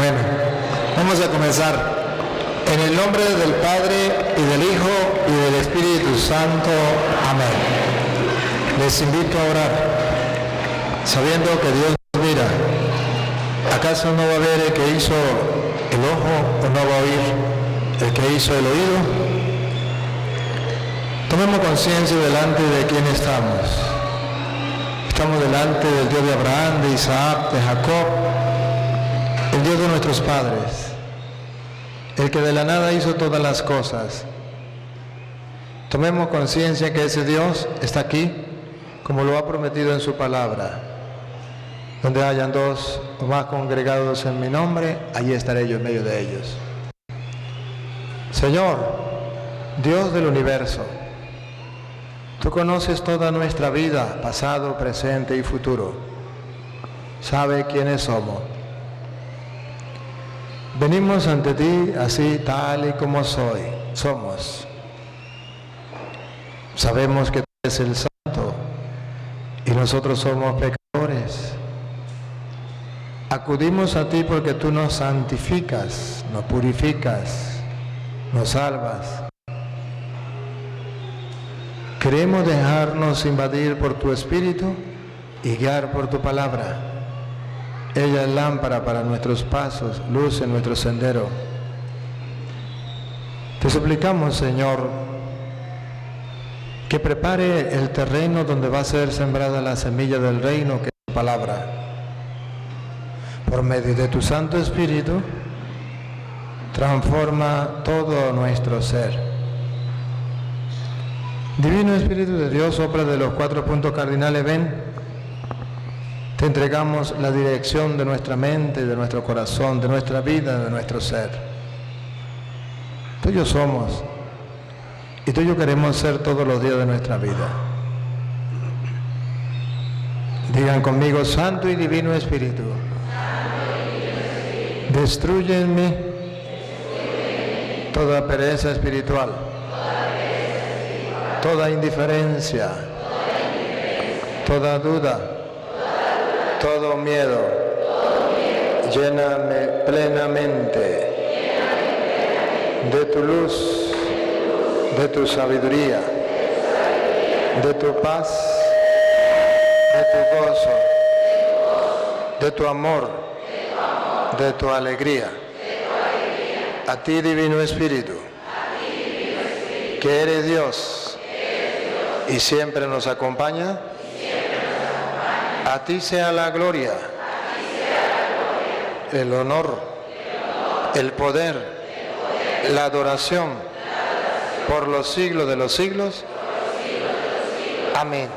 Bueno, vamos a comenzar. En el nombre del Padre, y del Hijo, y del Espíritu Santo. Amén. Les invito a orar, sabiendo que Dios nos mira. ¿Acaso no va a ver el que hizo el ojo, o no va a oír el que hizo el oído? Tomemos conciencia delante de quién estamos. Estamos delante del Dios de Abraham, de Isaac, de Jacob, el Dios de nuestros padres, el que de la nada hizo todas las cosas. Tomemos conciencia que ese Dios está aquí, como lo ha prometido en su palabra. Donde hayan dos o más congregados en mi nombre, allí estaré yo en medio de ellos. Señor, Dios del universo, tú conoces toda nuestra vida, pasado, presente y futuro. Sabe quiénes somos. Venimos ante ti así, tal y como somos. Sabemos que tú eres el Santo y nosotros somos pecadores. Acudimos a ti porque tú nos santificas, nos purificas, nos salvas. Queremos dejarnos invadir por tu Espíritu y guiar por tu palabra. Ella es lámpara para nuestros pasos, luz en nuestro sendero. Te suplicamos, Señor, que prepare el terreno donde va a ser sembrada la semilla del reino, que es tu palabra. Por medio de tu Santo Espíritu, transforma todo nuestro ser. Divino Espíritu de Dios, sopla de los 4 puntos cardinales, ven. Te entregamos la dirección de nuestra mente, de nuestro corazón, de nuestra vida, de nuestro ser. Tuyos somos y tuyo queremos ser todos los días de nuestra vida. Digan conmigo: Santo y Divino Espíritu, destruye en mí toda pereza espiritual, toda indiferencia, toda duda, todo miedo. Lléname plenamente de tu luz, de tu sabiduría, de tu paz, de tu gozo, de tu amor, de tu alegría. A ti, Divino Espíritu, que eres Dios y siempre nos acompaña. A ti sea la gloria, el honor, el poder, la adoración, por los siglos de los siglos. Amén.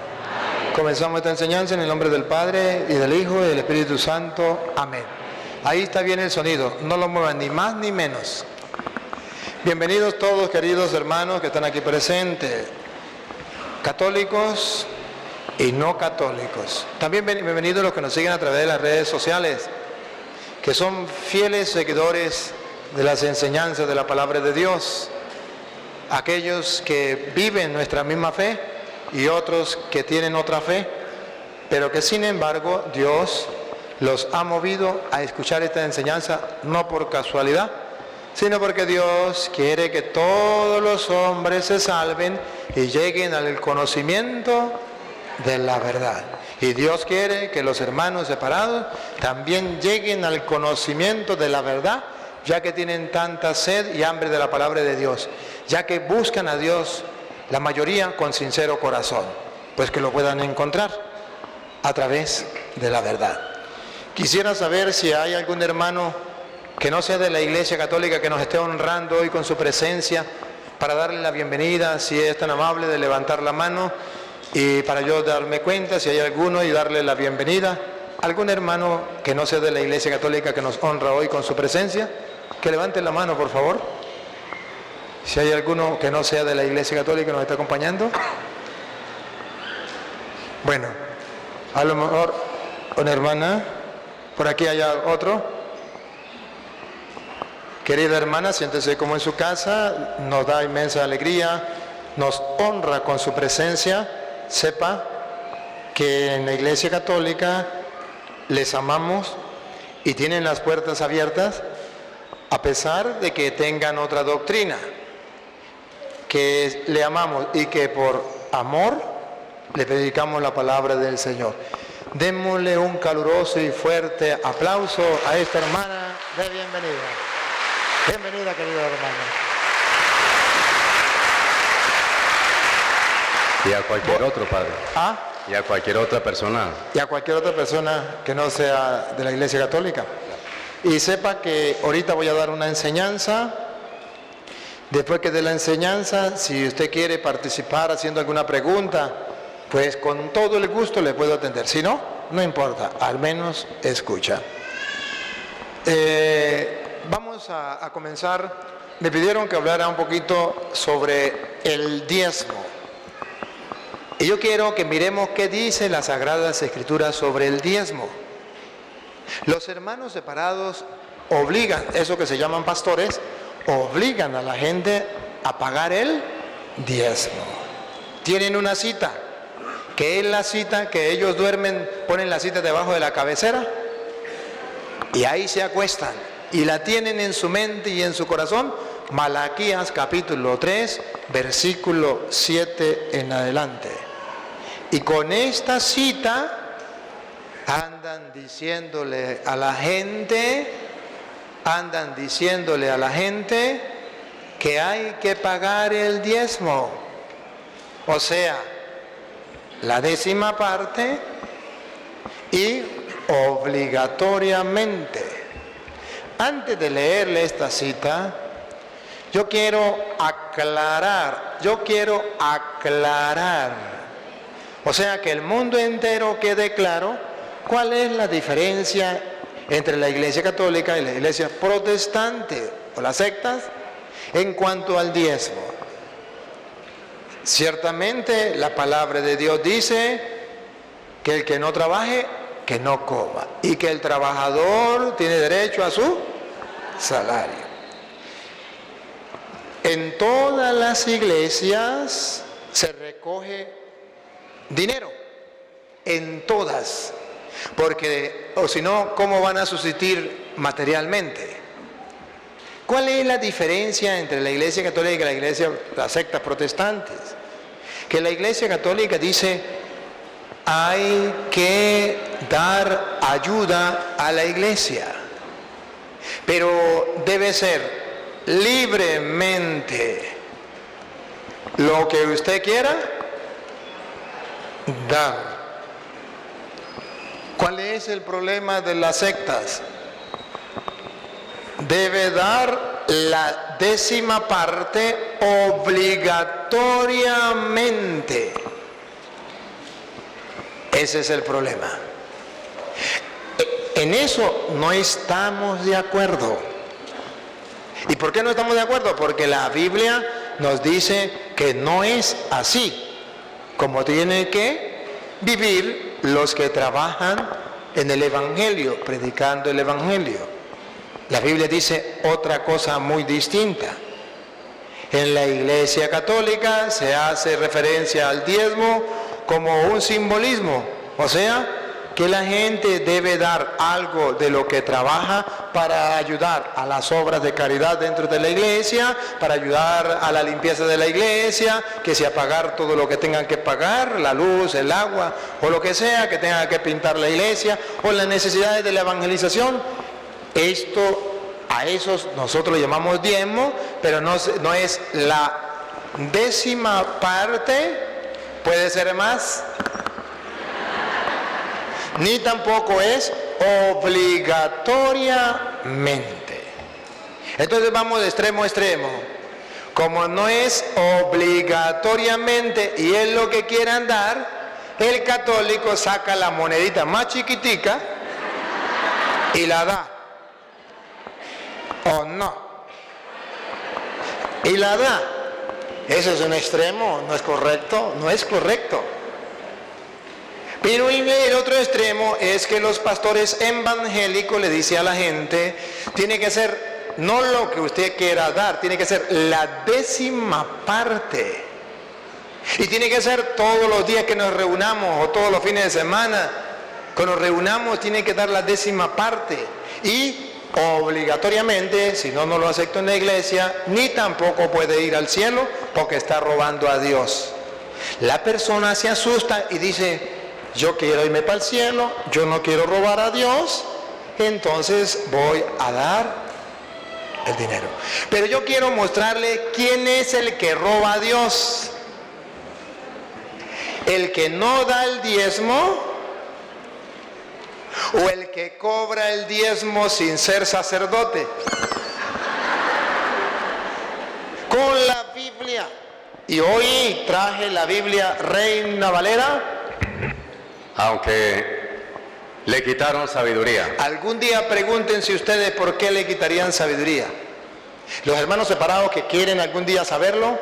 Comenzamos esta enseñanza en el nombre del Padre, y del Hijo, y del Espíritu Santo. Amén. Ahí está bien el sonido, no lo muevan ni más ni menos. Bienvenidos todos, queridos hermanos que están aquí presentes, católicos y no católicos. También bienvenidos los que nos siguen a través de las redes sociales, que son fieles seguidores de las enseñanzas de la palabra de Dios, aquellos que viven nuestra misma fe y otros que tienen otra fe, pero que sin embargo Dios los ha movido a escuchar esta enseñanza no por casualidad, sino porque Dios quiere que todos los hombres se salven y lleguen al conocimiento de la verdad. Y Dios quiere que los hermanos separados también lleguen al conocimiento de la verdad, ya que tienen tanta sed y hambre de la palabra de Dios, ya que buscan a Dios, la mayoría con sincero corazón, pues que lo puedan encontrar a través de la verdad. Quisiera saber si hay algún hermano que no sea de la Iglesia Católica que nos esté honrando hoy con su presencia, para darle la bienvenida, si es tan amable de levantar la mano, y para yo darme cuenta si hay alguno y darle la bienvenida. ¿Algún hermano que no sea de la Iglesia Católica que nos honra hoy con su presencia? Que levante la mano, por favor. Si hay alguno que no sea de la Iglesia Católica que nos está acompañando. Bueno, a lo mejor una hermana, por aquí hay otro. Querida hermana, siéntese como en su casa, nos da inmensa alegría, nos honra con su presencia. Sepa que en la Iglesia Católica les amamos y tienen las puertas abiertas a pesar de que tengan otra doctrina, que le amamos y que por amor le predicamos la palabra del Señor. Démosle un caluroso y fuerte aplauso a esta hermana de bienvenida. Bienvenida, querida hermana. Y a cualquier otro, padre. ¿Ah? Y a cualquier otra persona. Y a cualquier otra persona que no sea de la Iglesia Católica. Y sepa que ahorita voy a dar una enseñanza. Después que dé la enseñanza, si usted quiere participar haciendo alguna pregunta, pues con todo el gusto le puedo atender. Si no, no importa, al menos escucha. Vamos a comenzar. Me pidieron que hablara un poquito sobre el diezmo. Y yo quiero que miremos qué dice las Sagradas Escrituras sobre el diezmo. Los hermanos separados obligan, eso que se llaman pastores, obligan a la gente a pagar el diezmo. Tienen una cita, que es la cita que ellos duermen, ponen la cita debajo de la cabecera y ahí se acuestan y la tienen en su mente y en su corazón. Malaquías capítulo 3, versículo 7 en adelante. Y con esta cita andan diciéndole a la gente que hay que pagar el diezmo, o sea, la 10ª parte, y obligatoriamente. Antes de leerle esta cita, yo quiero aclarar, o sea, que el mundo entero quede claro cuál es la diferencia entre la Iglesia Católica y la Iglesia Protestante o las sectas en cuanto al diezmo. Ciertamente la palabra de Dios dice que el que no trabaje, que no coma, y que el trabajador tiene derecho a su salario. En todas las iglesias se recoge dinero, en todas, porque o si no, ¿cómo van a subsistir materialmente? ¿Cuál es la diferencia entre la Iglesia Católica y las sectas protestantes? Que la Iglesia Católica dice, hay que dar ayuda a la iglesia, pero debe ser libremente lo que usted quiera dar. ¿Cuál es el problema de las sectas? Debe dar la 10ª parte obligatoriamente. Ese es el problema. En eso no estamos de acuerdo. ¿Y por qué no estamos de acuerdo? Porque la Biblia nos dice que no es así como tienen que vivir los que trabajan en el Evangelio, predicando el Evangelio. La Biblia dice otra cosa muy distinta. En la Iglesia Católica se hace referencia al diezmo como un simbolismo, o sea, que la gente debe dar algo de lo que trabaja para ayudar a las obras de caridad dentro de la iglesia, para ayudar a la limpieza de la iglesia, que sea pagar todo lo que tengan que pagar, la luz, el agua o lo que sea, que tengan que pintar la iglesia o las necesidades de la evangelización. A esos nosotros lo llamamos diezmo, pero no es la 10ª parte, puede ser más, ni tampoco es obligatoriamente. Entonces vamos de extremo a extremo. Como no es obligatoriamente y es lo que quieran dar, el católico saca la monedita más chiquitica y la da. ¿O no? Y la da. Eso es un extremo, no es correcto, no es correcto. Pero el otro extremo es que los pastores evangélicos le dicen a la gente, tiene que ser no lo que usted quiera dar, tiene que ser la 10ª parte. Y tiene que ser todos los días que nos reunamos o todos los fines de semana. Cuando reunamos tiene que dar la 10ª parte. Y obligatoriamente, si no, no lo acepto en la iglesia, ni tampoco puede ir al cielo porque está robando a Dios. La persona se asusta y dice, yo quiero irme para el cielo, yo no quiero robar a Dios, entonces voy a dar el dinero. Pero yo quiero mostrarle quién es el que roba a Dios. El que no da el diezmo o el que cobra el diezmo sin ser sacerdote. Con la Biblia. Y hoy traje la Biblia Reina Valera. Aunque le quitaron sabiduría. Algún día pregúntense ustedes por qué le quitarían sabiduría. Los hermanos separados que quieren algún día saberlo,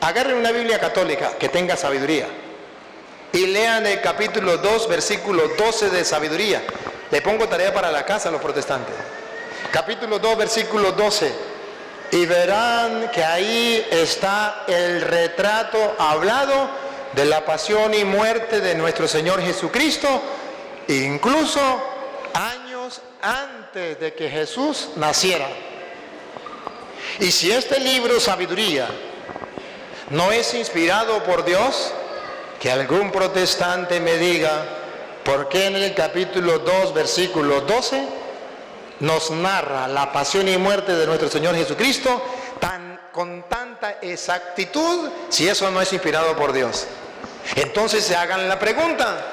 agarren una Biblia católica que tenga sabiduría y lean el capítulo 2, versículo 12 de sabiduría. Le pongo tarea para la casa a los protestantes. Capítulo 2, versículo 12. Y verán que ahí está el retrato hablado de la pasión y muerte de nuestro Señor Jesucristo, incluso años antes de que Jesús naciera. Y si este libro Sabiduría no es inspirado por Dios, que algún protestante me diga por qué en el capítulo 2, versículo 12, nos narra la pasión y muerte de nuestro Señor Jesucristo con tanta exactitud, si eso no es inspirado por Dios. Entonces se hagan la pregunta,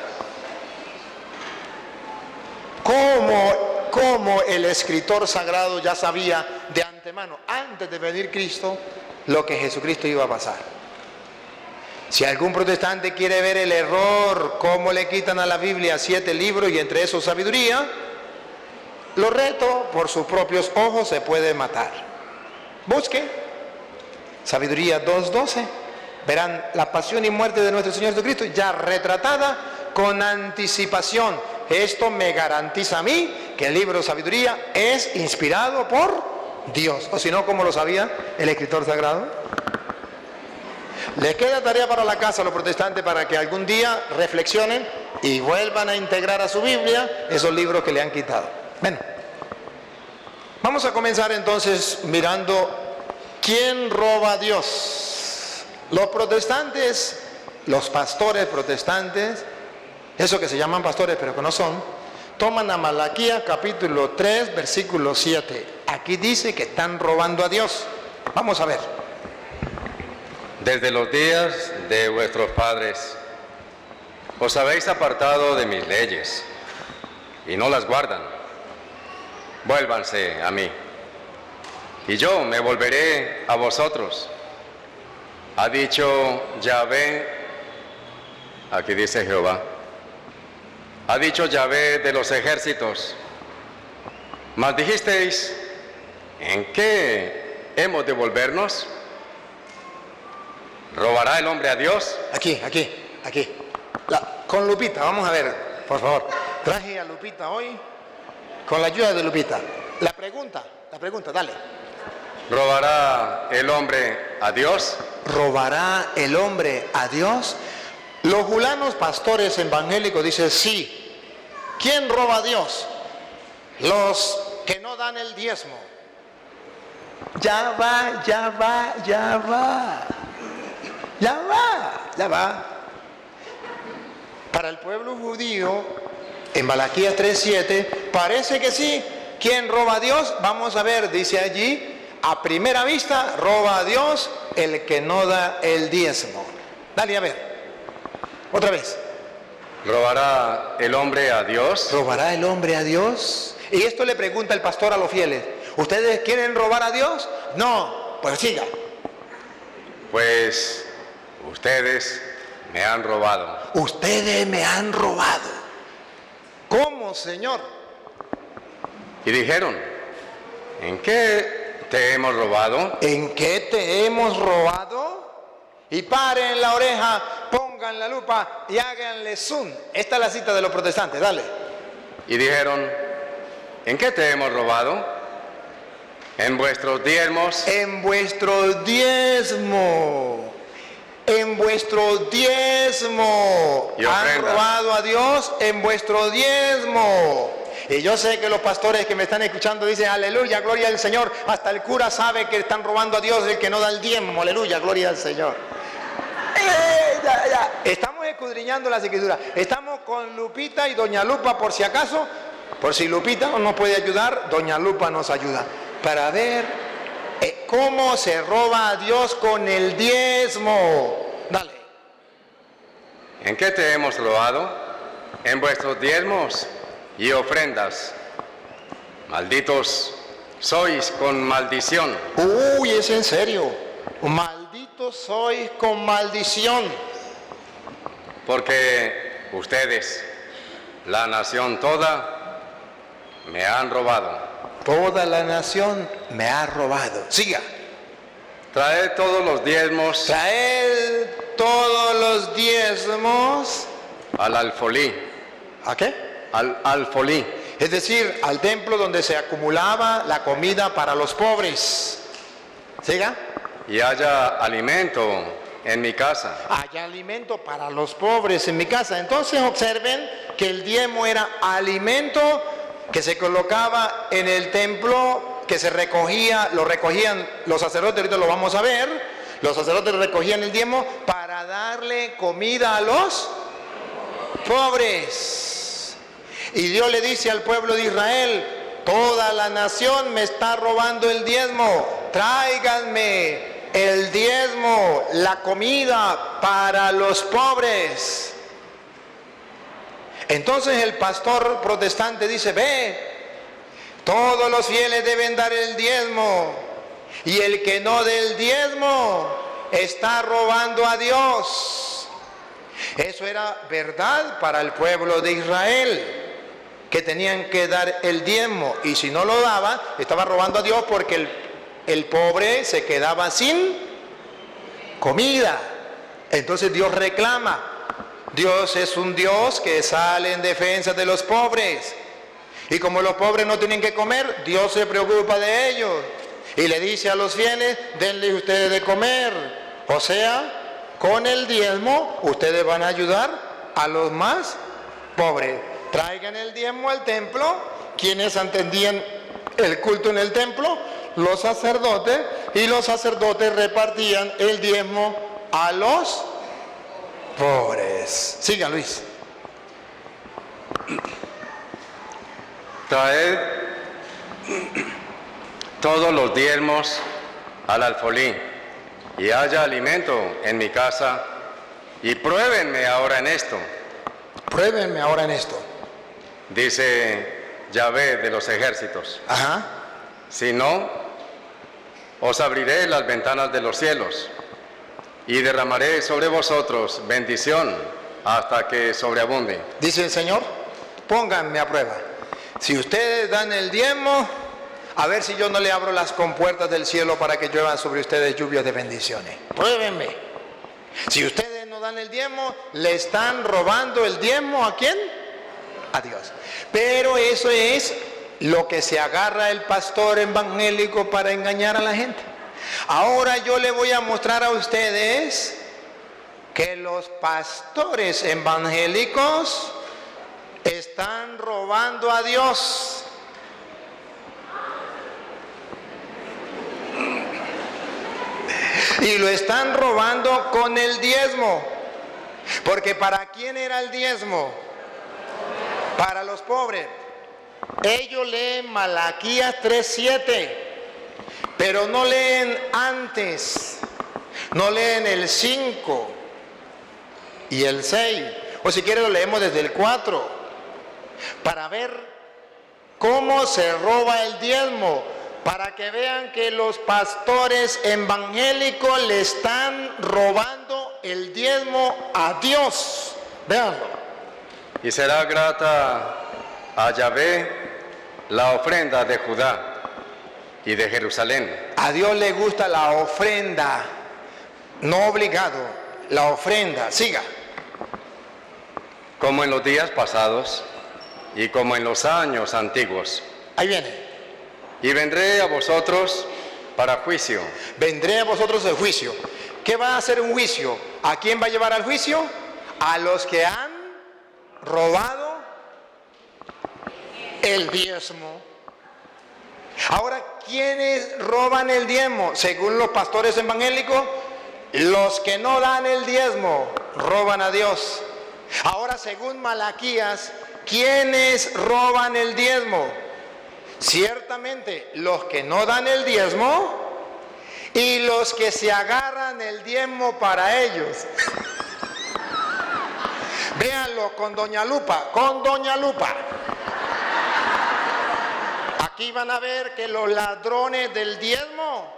¿cómo el escritor sagrado ya sabía de antemano, antes de venir Cristo, lo que Jesucristo iba a pasar? Si algún protestante quiere ver el error, cómo le quitan a la Biblia 7 libros y entre esos sabiduría, lo reto, por sus propios ojos se puede matar. Busque Sabiduría 2:12. Verán la pasión y muerte de nuestro Señor Jesucristo ya retratada con anticipación. Esto me garantiza a mí que el libro Sabiduría es inspirado por Dios. O si no, ¿cómo lo sabía el escritor sagrado? Les queda tarea para la casa a los protestantes para que algún día reflexionen y vuelvan a integrar a su Biblia esos libros que le han quitado. Bueno, vamos a comenzar entonces mirando quién roba a Dios. Los protestantes, los pastores protestantes, esos que se llaman pastores pero que no son, toman a Malaquías capítulo 3, versículo 7. Aquí dice que están robando a Dios. Vamos a ver. Desde los días de vuestros padres os habéis apartado de mis leyes y no las guardan. Vuélvanse a mí y yo me volveré a vosotros. Ha dicho Yahvé, aquí dice Jehová, ha dicho Yahvé de los ejércitos. Mas dijisteis, ¿en qué hemos de volvernos? ¿Robará el hombre a Dios? Aquí. Con Lupita, vamos a ver, por favor. Traje a Lupita hoy, con la ayuda de Lupita. La pregunta, dale. ¿Robará el hombre a Dios? ¿Robará el hombre a Dios? Los julanos pastores evangélicos dicen sí. ¿Quién roba a Dios? Los que no dan el diezmo. Ya va. Para el pueblo judío, en Malaquías 3:7, parece que sí. ¿Quién roba a Dios? Vamos a ver, dice allí, a primera vista, roba a Dios el que no da el diezmo. Dale a ver, otra vez. ¿Robará el hombre a Dios? ¿Robará el hombre a Dios? Y esto le pregunta el pastor a los fieles. ¿Ustedes quieren robar a Dios? No, pues siga. Pues ustedes me han robado. Ustedes me han robado. ¿Cómo, Señor? Y dijeron, ¿en qué te hemos robado? ¿En qué te hemos robado? Y paren la oreja, pongan la lupa y háganle zoom. Esta es la cita de los protestantes, dale. Y dijeron, ¿en qué te hemos robado? En vuestros diezmos. En vuestro diezmo. en vuestro diezmo. Y Han ofrenda. robado a Dios en vuestro diezmo. Y yo sé que los pastores que me están escuchando dicen, aleluya, gloria al Señor. Hasta el cura sabe que están robando a Dios el que no da el diezmo. Aleluya, gloria al Señor. Ya. Estamos escudriñando las escrituras. Estamos con Lupita y Doña Lupa, por si acaso. Por si Lupita no nos puede ayudar, Doña Lupa nos ayuda. Para ver cómo se roba a Dios con el diezmo. Dale. ¿En qué te hemos robado? En vuestros diezmos y ofrendas. Malditos sois con maldición. Uy, es en serio. Malditos sois con maldición. Porque ustedes, la nación toda, me han robado. Toda la nación me ha robado. Siga. Traed todos los diezmos Traed todos los diezmos. al alfolí. ¿A qué? Al alfolí. Es decir, al templo donde se acumulaba la comida para los pobres. Siga. Y haya alimento en mi casa. Hay alimento para los pobres en mi casa. Entonces observen que el diezmo era alimento que se colocaba en el templo, que se recogía, lo recogían los sacerdotes, ahorita lo vamos a ver. Los sacerdotes recogían el diezmo para darle comida a los pobres. Y Dios le dice al pueblo de Israel, toda la nación me está robando el diezmo, tráiganme el diezmo, la comida para los pobres. Entonces el pastor protestante dice, ve, todos los fieles deben dar el diezmo, y el que no dé el diezmo está robando a Dios. Eso era verdad para el pueblo de Israel, que tenían que dar el diezmo, y si no lo daba, estaba robando a Dios, porque el pobre se quedaba sin comida. Entonces Dios reclama. Dios es un Dios que sale en defensa de los pobres. Y como los pobres no tienen que comer, Dios se preocupa de ellos. Y le dice a los fieles, denle ustedes de comer. O sea, con el diezmo, ustedes van a ayudar a los más pobres. Traigan el diezmo al templo. Quienes atendían el culto en el templo, los sacerdotes, y los sacerdotes repartían el diezmo a los pobres. Siga, Luis. Traed todos los diezmos al alfolí, y haya alimento en mi casa, y pruébenme ahora en esto. Pruébenme ahora en esto. Dice Yahvé de los ejércitos. Ajá. Si no, os abriré las ventanas de los cielos y derramaré sobre vosotros bendición hasta que sobreabunde. Dice el Señor, pónganme a prueba. Si ustedes dan el diezmo, a ver si yo no le abro las compuertas del cielo para que lluevan sobre ustedes lluvias de bendiciones. Pruébenme. Si ustedes no dan el diezmo, le están robando el diezmo ¿a quién? A Dios. Pero eso es lo que se agarra el pastor evangélico para engañar a la gente. Ahora yo le voy a mostrar a ustedes que los pastores evangélicos están robando a Dios. Y lo están robando con el diezmo. Porque ¿para quién era el diezmo? Para los pobres. Ellos leen Malaquías 3:7, pero no leen antes. No leen el 5 y el 6. O si quieren lo leemos desde el 4. Para ver cómo se roba el diezmo. Para que vean que los pastores evangélicos le están robando el diezmo a Dios. Véanlo. Y será grata a Yahvé la ofrenda de Judá y de Jerusalén. A Dios le gusta la ofrenda, no obligado, la ofrenda. Siga. Como en los días pasados y como en los años antiguos. Ahí viene. Y vendré a vosotros para juicio. Vendré a vosotros el juicio. ¿qué va a hacer un juicio? ¿A quién va a llevar al juicio? A los que han robado el diezmo. Ahora, ¿quiénes roban el diezmo? Según los pastores evangélicos, los que no dan el diezmo roban a Dios. Ahora, según Malaquías, ¿quiénes roban el diezmo? Ciertamente, los que no dan el diezmo y los que se agarran el diezmo para ellos. Véanlo con Doña Lupa, Aquí van a ver que los ladrones del diezmo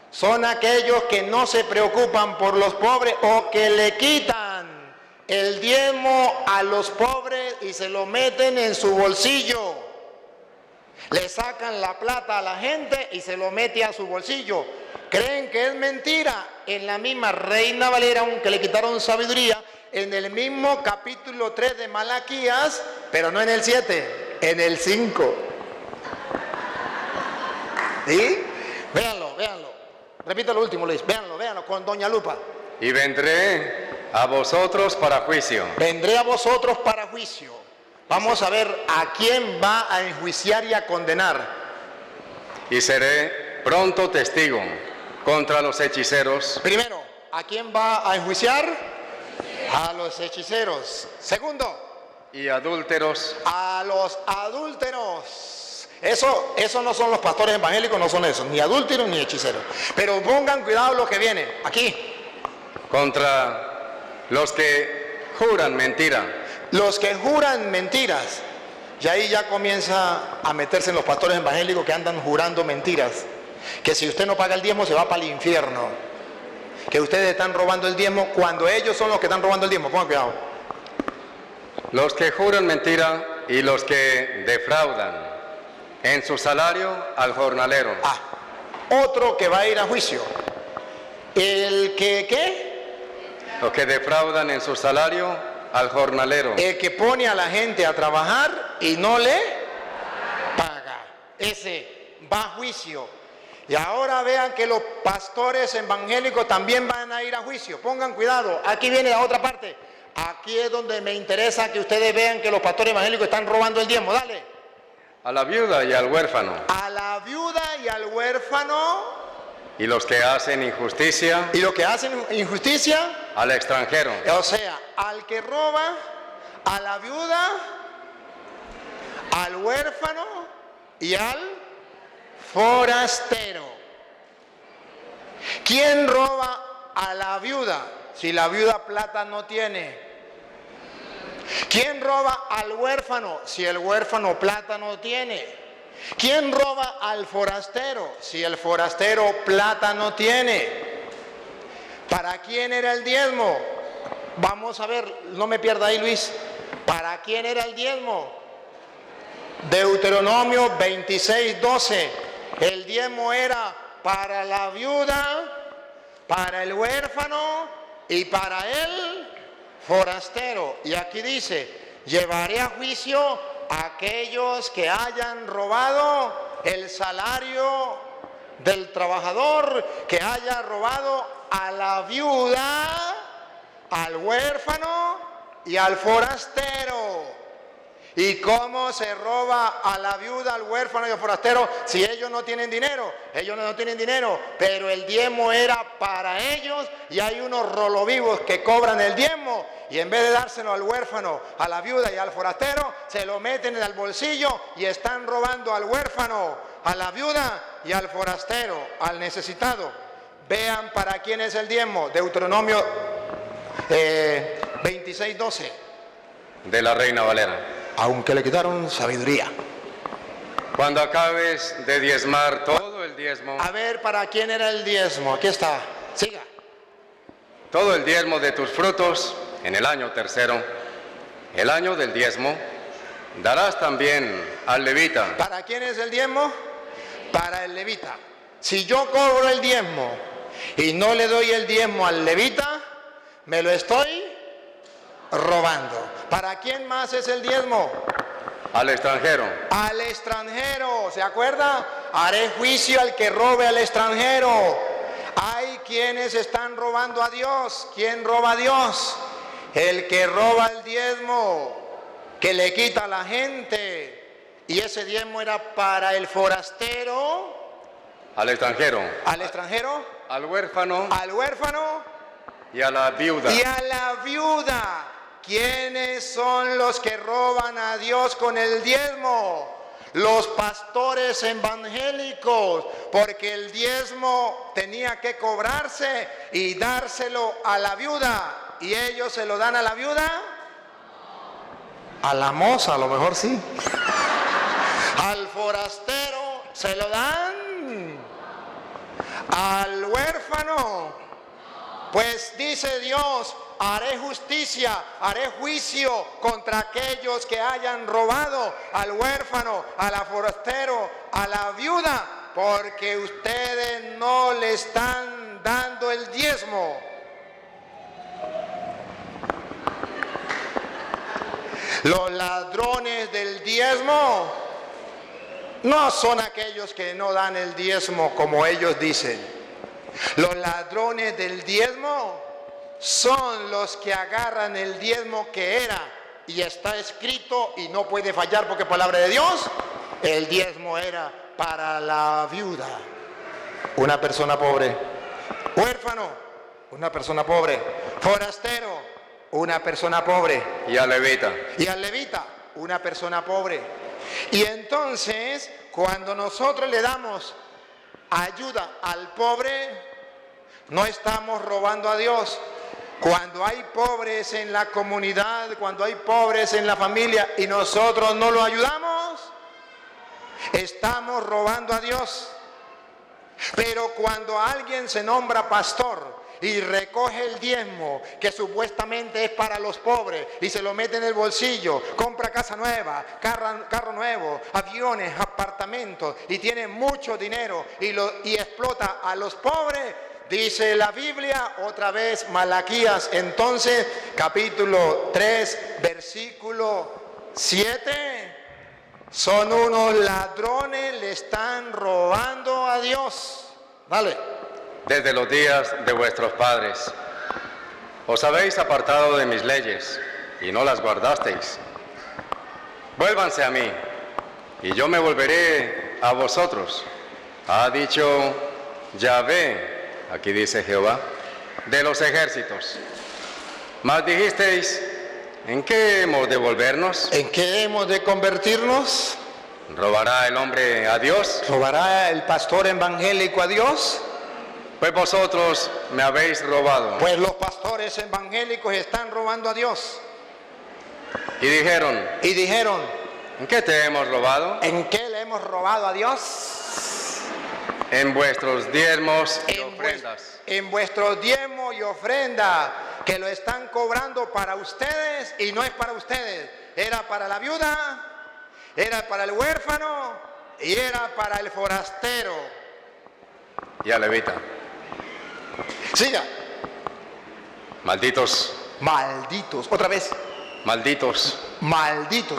son aquellos que no se preocupan por los pobres o que le quitan el diezmo a los pobres y se lo meten en su bolsillo. Le sacan la plata a la gente y se lo mete a su bolsillo. Creen que es mentira. En la misma Reina Valera, aunque le quitaron sabiduría, en el mismo capítulo 3 de Malaquías, pero no en el 7, en el 5. ¿Sí? Véanlo. Repito lo último, Luis. Véanlo con Doña Lupa. Y vendré a vosotros para juicio. Vendré a vosotros para juicio. Vamos a ver a quién va a enjuiciar y a condenar. Y seré pronto testigo contra los hechiceros. Primero, ¿a quién va a enjuiciar? A los hechiceros. Segundo, y adúlteros. A los adúlteros. Eso no son los pastores evangélicos, no son esos, ni adúlteros ni hechiceros. Pero pongan cuidado lo que viene aquí. Contra los que juran mentira. Los que juran mentiras. Y ahí ya comienza a meterse en los pastores evangélicos que andan jurando mentiras. Que si usted no paga el diezmo se va para el infierno. Que ustedes están robando el diezmo cuando ellos son los que están robando el diezmo. Pongan cuidado. Los que juran mentira y los que defraudan en su salario al jornalero. Otro que va a ir a juicio. El que, ¿qué? Los que defraudan en su salario al jornalero. El que pone a la gente a trabajar y no le paga. Ese va a juicio. Y ahora vean que los pastores evangélicos también van a ir a juicio. Pongan cuidado. Aquí viene la otra parte. Aquí es donde me interesa que ustedes vean que los pastores evangélicos están robando el diezmo. Dale. A la viuda y al huérfano. A la viuda y al huérfano. Y los que hacen injusticia. Y los que hacen injusticia. Al extranjero. O sea, al que roba, a la viuda, al huérfano y al forastero. ¿Quién roba a la viuda si la viuda plata no tiene? ¿Quién roba al huérfano si el huérfano plata no tiene? ¿Quién roba al forastero si el forastero plata no tiene? ¿Para quién era el diezmo? Vamos a ver, no me pierda ahí, Luis. ¿Para quién era el diezmo? Deuteronomio 26:12. El diezmo era para la viuda, para el huérfano y para el forastero. Y aquí dice, llevaré a juicio a aquellos que hayan robado el salario del trabajador, que haya robado a la viuda, al huérfano y al forastero. ¿Y cómo se roba a la viuda, al huérfano y al forastero si ellos no tienen dinero? Ellos no tienen dinero, pero el diezmo era para ellos y hay unos rolovivos que cobran el diezmo y en vez de dárselo al huérfano, a la viuda y al forastero, se lo meten en el bolsillo y están robando al huérfano, a la viuda y al forastero, al necesitado. Vean para quién es el diezmo. Deuteronomio 26:12. De la Reina Valera. Aunque le quitaron sabiduría. Cuando acabes de diezmar todo el diezmo. A ver, ¿para quién era el diezmo? Aquí está. Siga. Todo el diezmo de tus frutos en el año tercero, el año del diezmo, darás también al levita. ¿Para quién es el diezmo? Para el levita. Si yo cobro el diezmo y no le doy el diezmo al levita, me lo estoy robando. ¿Para quién más es el diezmo? Al extranjero. Al extranjero, ¿se acuerda? Haré juicio al que robe al extranjero. Hay quienes están robando a Dios. ¿Quién roba a Dios? El que roba el diezmo, que le quita a la gente. Y ese diezmo era para el forastero, al extranjero, al huérfano y a la viuda. Y a la viuda. ¿Quiénes son los que roban a Dios con el diezmo? Los pastores evangélicos, porque el diezmo tenía que cobrarse y dárselo a la viuda. ¿Y ellos se lo dan a la viuda? A la moza, a lo mejor sí. Al forastero se lo dan. Al huérfano. Pues dice Dios: haré justicia, haré juicio contra aquellos que hayan robado al huérfano, al forastero, a la viuda, porque ustedes no le están dando el diezmo. Los ladrones del diezmo no son aquellos que no dan el diezmo como ellos dicen. Los ladrones del diezmo son los que agarran el diezmo que era y está escrito y no puede fallar porque es palabra de Dios. El diezmo era para la viuda, una persona pobre; huérfano, una persona pobre; forastero, una persona pobre; y al levita, una persona pobre. Y entonces, cuando nosotros le damos ayuda al pobre, no estamos robando a Dios. Cuando hay pobres en la comunidad, cuando hay pobres en la familia y nosotros no lo ayudamos, estamos robando a Dios. Pero cuando alguien se nombra pastor y recoge el diezmo que supuestamente es para los pobres y se lo mete en el bolsillo, compra casa nueva, carro nuevo, aviones, apartamentos y tiene mucho dinero y explota a los pobres, dice la Biblia, otra vez Malaquías, entonces capítulo 3, versículo 7, son unos ladrones, le están robando a Dios. Dale. Desde los días de vuestros padres os habéis apartado de mis leyes y no las guardasteis. Vuélvanse a mí y yo me volveré a vosotros, ha dicho Yahvé. Aquí dice Jehová de los ejércitos. Mas dijisteis: ¿en qué hemos de volvernos? ¿En qué hemos de convertirnos? ¿Robará el hombre a Dios? ¿Robará el pastor evangélico a Dios? Pues vosotros me habéis robado. Pues los pastores evangélicos están robando a Dios. Y dijeron: ¿en qué te hemos robado? ¿En qué le hemos robado a Dios? En vuestros diezmos y ofrendas. En vuestros diezmos y ofrendas, que lo están cobrando para ustedes y no es para ustedes. Era para la viuda, era para el huérfano y era para el forastero. Y al levita. Siga. Malditos. Otra vez. Malditos.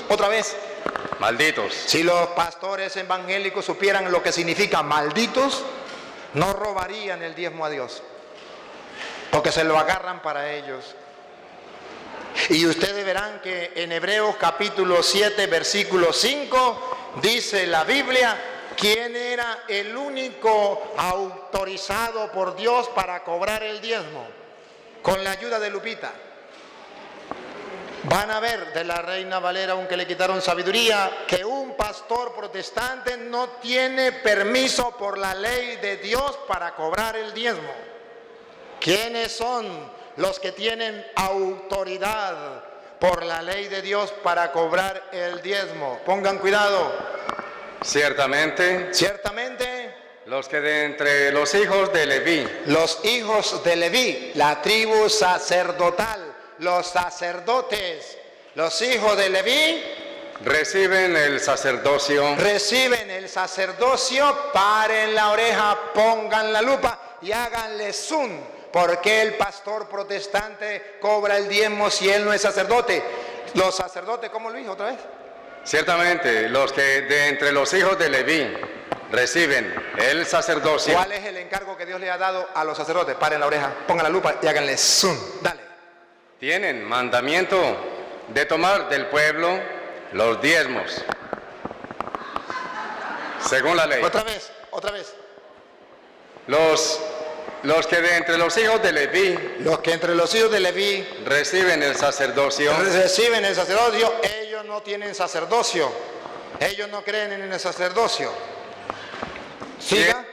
Otra vez. Malditos. Si los pastores evangélicos supieran lo que significa malditos, no robarían el diezmo a Dios, porque se lo agarran para ellos. Y ustedes verán que en Hebreos capítulo 7, versículo 5, dice la Biblia, ¿quién era el único autorizado por Dios para cobrar el diezmo? Con la ayuda de Lupita. Van a ver de la Reina Valera, aunque le quitaron sabiduría, que un pastor protestante no tiene permiso por la ley de Dios para cobrar el diezmo. ¿Quiénes son los que tienen autoridad por la ley de Dios para cobrar el diezmo? Pongan cuidado. Ciertamente, los que de entre los hijos de Leví, la tribu sacerdotal, los sacerdotes, los hijos de Leví, reciben el sacerdocio, paren la oreja, pongan la lupa y háganle zoom. ¿Por qué el pastor protestante cobra el diezmo si él no es sacerdote? Los sacerdotes, ¿cómo lo dijo otra vez? Ciertamente, los que de entre los hijos de Leví, reciben el sacerdocio. ¿Cuál es el encargo que Dios le ha dado a los sacerdotes? Paren la oreja, pongan la lupa y háganle zoom. Dale. Tienen mandamiento de tomar del pueblo los diezmos, según la ley. Otra vez, otra vez. Los que de entre los hijos de Leví Los que entre los hijos de Leví reciben el sacerdocio, reciben el sacerdocio, ellos no tienen sacerdocio. Ellos no creen en el sacerdocio. Siga.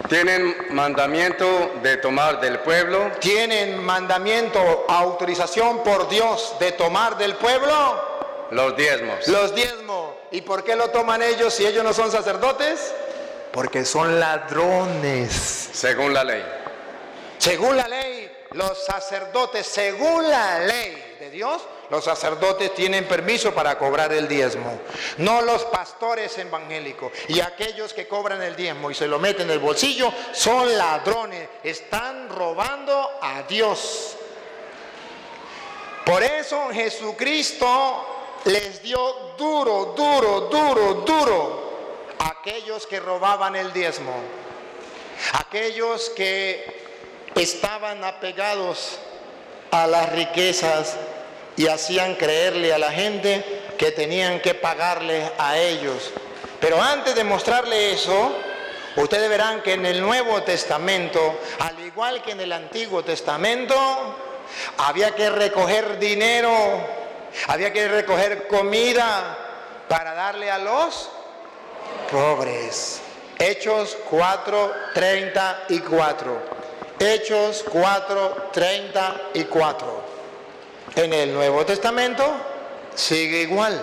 tienen mandamiento de tomar del pueblo Tienen mandamiento, autorización por Dios de tomar del pueblo los diezmos. los diezmos. ¿Y por qué lo toman ellos si ellos no son sacerdotes? Porque son ladrones. Según la ley. Según la ley, los sacerdotes, según la ley de Dios, los sacerdotes tienen permiso para cobrar el diezmo. No los pastores evangélicos. Y aquellos que cobran el diezmo y se lo meten en el bolsillo son ladrones. Están robando a Dios. Por eso Jesucristo les dio duro a aquellos que robaban el diezmo. Aquellos que estaban apegados a las riquezas y hacían creerle a la gente que tenían que pagarles a ellos. Pero antes de mostrarle eso, ustedes verán que en el Nuevo Testamento, al igual que en el Antiguo Testamento, había que recoger dinero, había que recoger comida para darle a los pobres. Hechos 4:34. Hechos 4:34. En el Nuevo Testamento sigue igual.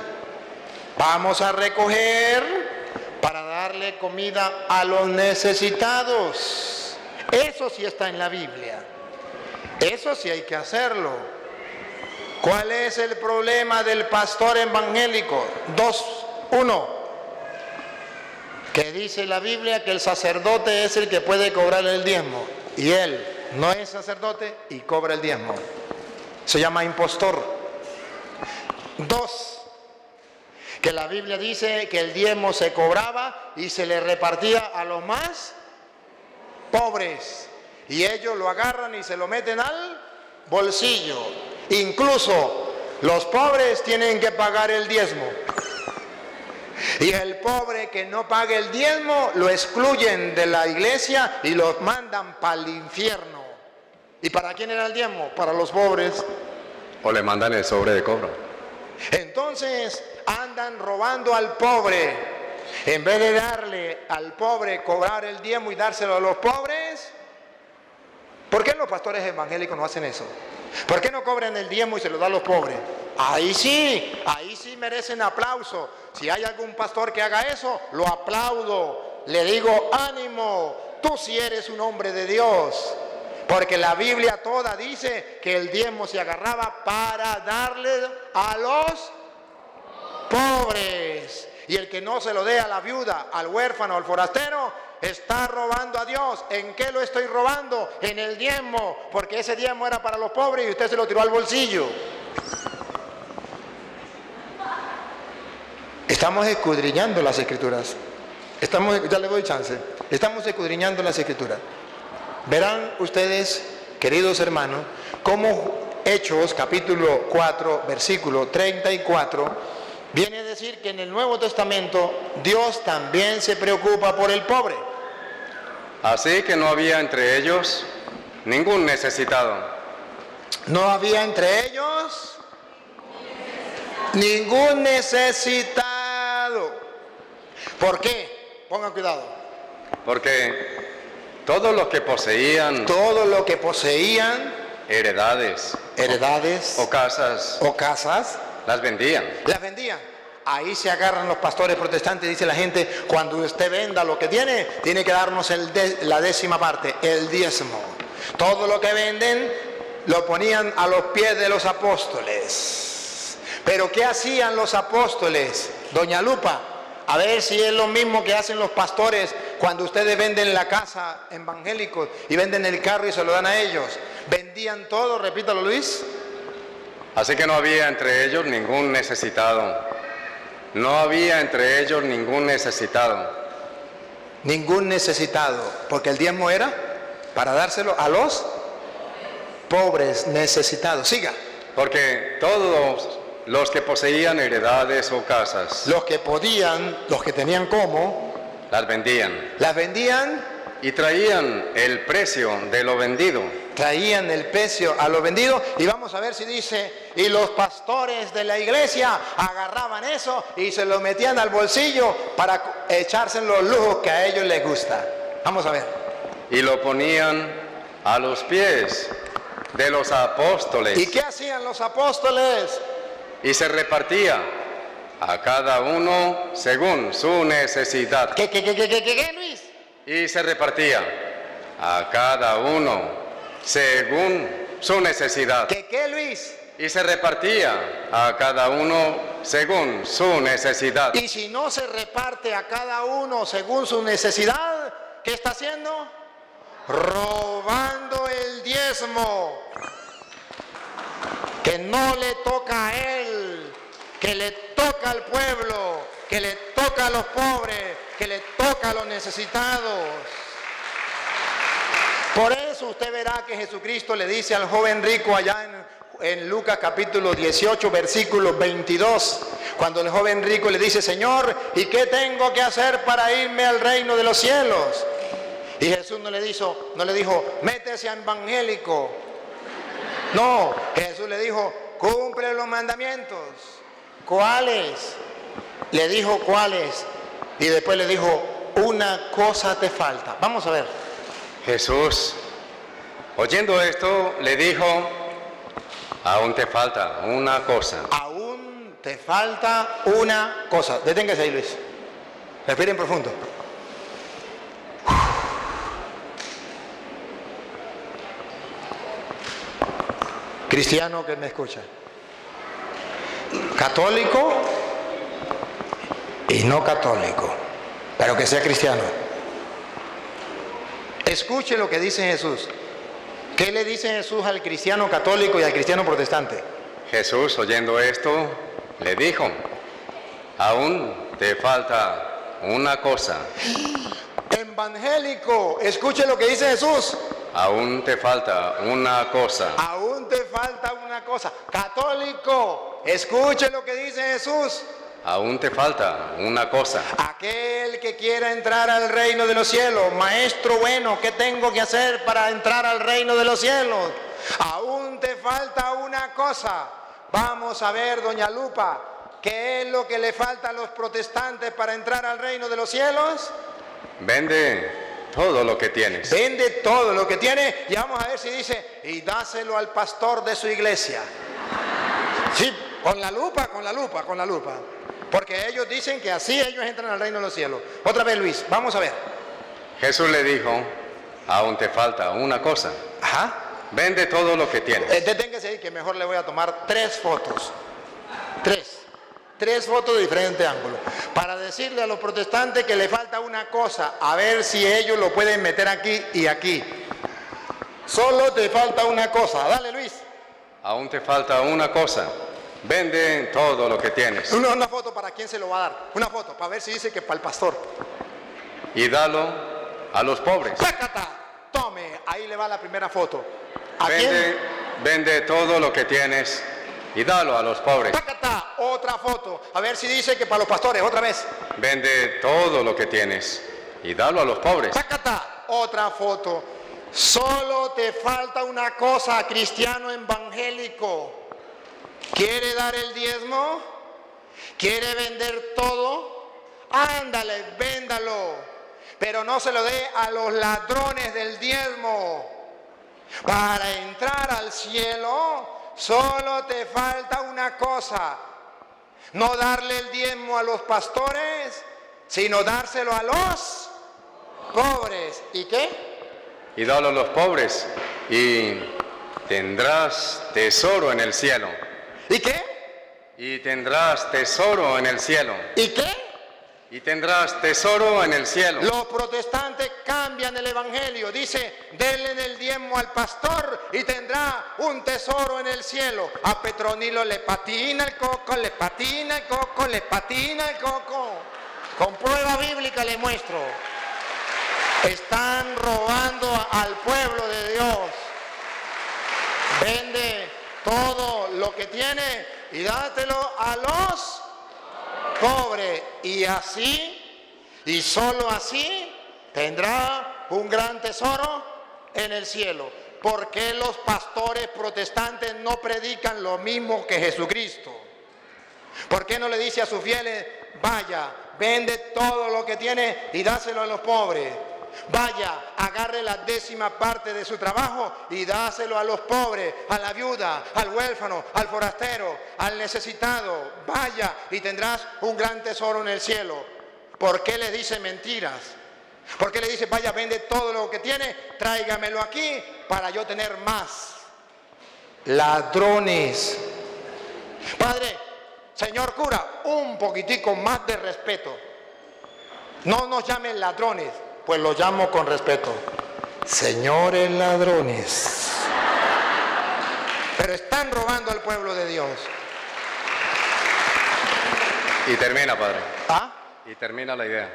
Vamos a recoger para darle comida a los necesitados. Eso sí está en la Biblia. Eso sí hay que hacerlo. ¿Cuál es el problema del pastor evangélico? 2:1. Que dice la Biblia que el sacerdote es el que puede cobrar el diezmo. Y él no es sacerdote y cobra el diezmo. Se llama impostor. 2. Que la Biblia dice que el diezmo se cobraba y se le repartía a los más pobres. Y ellos lo agarran y se lo meten al bolsillo. Incluso los pobres tienen que pagar el diezmo. Y el pobre que no pague el diezmo lo excluyen de la iglesia y los mandan para el infierno. ¿Y para quién era el diezmo? Para los pobres. O le mandan el sobre de cobro. Entonces andan robando al pobre. En vez de darle al pobre, cobrar el diezmo y dárselo a los pobres. ¿Por qué los pastores evangélicos no hacen eso? ¿Por qué no cobran el diezmo y se lo dan a los pobres? Ahí sí merecen aplauso. Si hay algún pastor que haga eso, lo aplaudo. Le digo, ánimo, tú sí eres un hombre de Dios. Porque la Biblia toda dice que el diezmo se agarraba para darle a los pobres. Y el que no se lo dé a la viuda, al huérfano, al forastero, está robando a Dios. ¿En qué lo estoy robando? En el diezmo, porque ese diezmo era para los pobres y usted se lo tiró al bolsillo. Estamos escudriñando las Escrituras. Ya le doy chance. Estamos escudriñando las Escrituras. Verán ustedes, queridos hermanos, cómo Hechos capítulo 4, versículo 34, viene a decir que en el Nuevo Testamento Dios también se preocupa por el pobre. Así que no había entre ellos ningún necesitado. No había entre ellos ningún necesitado. ¿Por qué? Pongan cuidado. Porque todos los que poseían heredades o casas, las vendían. Ahí se agarran los pastores protestantes, dice la gente, cuando usted venda lo que tiene, tiene que darnos la 10ª parte, el diezmo. Todo lo que venden lo ponían a los pies de los apóstoles. Pero ¿qué hacían los apóstoles? Doña Lupa, a ver si es lo mismo que hacen los pastores cuando ustedes venden la casa evangélicos y venden el carro y se lo dan a ellos. Vendían todo, repítalo Luis. Así que no había entre ellos ningún necesitado, no había entre ellos ningún necesitado. Ningún necesitado, porque el diezmo era para dárselo a los pobres necesitados. Siga. Porque todos los que poseían heredades o casas, Los que podían, los que tenían cómo, las vendían las vendían, y traían el precio de lo vendido traían el precio a lo vendido. Y vamos a ver si dice, y los pastores de la iglesia agarraban eso y se lo metían al bolsillo para echarse en los lujos que a ellos les gusta. Vamos a ver. y lo ponían a los pies de los apóstoles. ¿Y qué hacían los apóstoles? Y se repartía a cada uno según su necesidad. ¿Qué, Luis? Y se repartía a cada uno según su necesidad. ¿Qué, Luis? Y se repartía a cada uno según su necesidad. Y si no se reparte a cada uno según su necesidad, ¿qué está haciendo? Robando el diezmo. Que no le toca a él, que le toca al pueblo, que le toca a los pobres, que le toca a los necesitados. Por eso usted verá que Jesucristo le dice al joven rico allá en Lucas capítulo 18, versículo 22, cuando el joven rico le dice, Señor, ¿y qué tengo que hacer para irme al reino de los cielos? Y Jesús no le dijo, métese a evangélico. No, Jesús le dijo, cumple los mandamientos. ¿Cuáles? Le dijo cuáles. Y después le dijo, una cosa te falta. Vamos a ver. Jesús, oyendo esto, le dijo, aún te falta una cosa. Aún te falta una cosa. Deténgase ahí, Luis. Respiren profundo. Cristiano que me escucha. Católico y no católico, pero que sea cristiano. Escuche lo que dice Jesús. ¿Qué le dice Jesús al cristiano católico y al cristiano protestante? Jesús, oyendo esto, le dijo, aún te falta una cosa. Evangélico, escuche lo que dice Jesús. Aún te falta una cosa. Aún te falta una cosa. Católico, escuche lo que dice Jesús. Aún te falta una cosa. Aquel que quiera entrar al reino de los cielos, maestro bueno, ¿qué tengo que hacer para entrar al reino de los cielos? Aún te falta una cosa. Vamos a ver, doña Lupa, ¿qué es lo que le falta a los protestantes para entrar al reino de los cielos? Vende todo lo que tienes. Vende todo lo que tiene y vamos a ver si dice, y dáselo al pastor de su iglesia. Sí, con la lupa. Porque ellos dicen que así ellos entran al reino de los cielos. Otra vez, Luis, vamos a ver. Jesús le dijo, aún te falta una cosa. Ajá. Vende todo lo que tienes. Deténgase ahí que mejor le voy a tomar 3 fotos. 3 fotos de diferente ángulo. Para decirle a los protestantes que le falta una cosa, a ver si ellos lo pueden meter aquí y aquí. Solo te falta una cosa. Dale, Luis. Aún te falta una cosa. Vende todo lo que tienes. Una foto, ¿para quién se lo va a dar? Una foto, para ver si dice que para el pastor. Y dalo a los pobres. ¡Sácata! Tome, ahí le va la primera foto. ¿A quién? Vende todo lo que tienes y dalo a los pobres. ¡Sácata! Otra foto, a ver si dice que para los pastores, otra vez. Vende todo lo que tienes y dalo a los pobres. ¡Sácata! Otra foto. Solo te falta una cosa, cristiano evangélico. ¿Quiere dar el diezmo? ¿Quiere vender todo? Ándale, véndalo. Pero no se lo dé a los ladrones del diezmo. Para entrar al cielo, solo te falta una cosa. No darle el diezmo a los pastores, sino dárselo a los pobres. ¿Y qué? Y dalo a los pobres y tendrás tesoro en el cielo. ¿Y qué? Y tendrás tesoro en el cielo. ¿Y qué? y tendrás tesoro en el cielo. Los protestantes cambian el evangelio. Dice, denle el diezmo al pastor y tendrá un tesoro en el cielo. A Petronilo le patina el coco, le patina el coco, le patina el coco. Con prueba bíblica le muestro. Están robando al pueblo de Dios. Vende todo lo que tiene y dátelo a los pobres. Y así, y solo así, tendrá un gran tesoro en el cielo. ¿Por qué los pastores protestantes no predican lo mismo que Jesucristo? ¿Por qué no le dice a sus fieles, vaya, vende todo lo que tiene y dáselo a los pobres? Vaya, agarre la 10ª parte de su trabajo y dáselo a los pobres, a la viuda, al huérfano, al forastero, al necesitado. Vaya y tendrás un gran tesoro en el cielo. ¿Por qué le dice mentiras? ¿Por qué le dice, vaya, vende todo lo que tiene, tráigamelo aquí para yo tener más? Ladrones. Padre, señor cura, un poquitico más de respeto. No nos llamen ladrones. Pues lo llamo con respeto. Señores ladrones. Pero están robando al pueblo de Dios. Y termina, Padre. ¿Ah? Y termina la idea.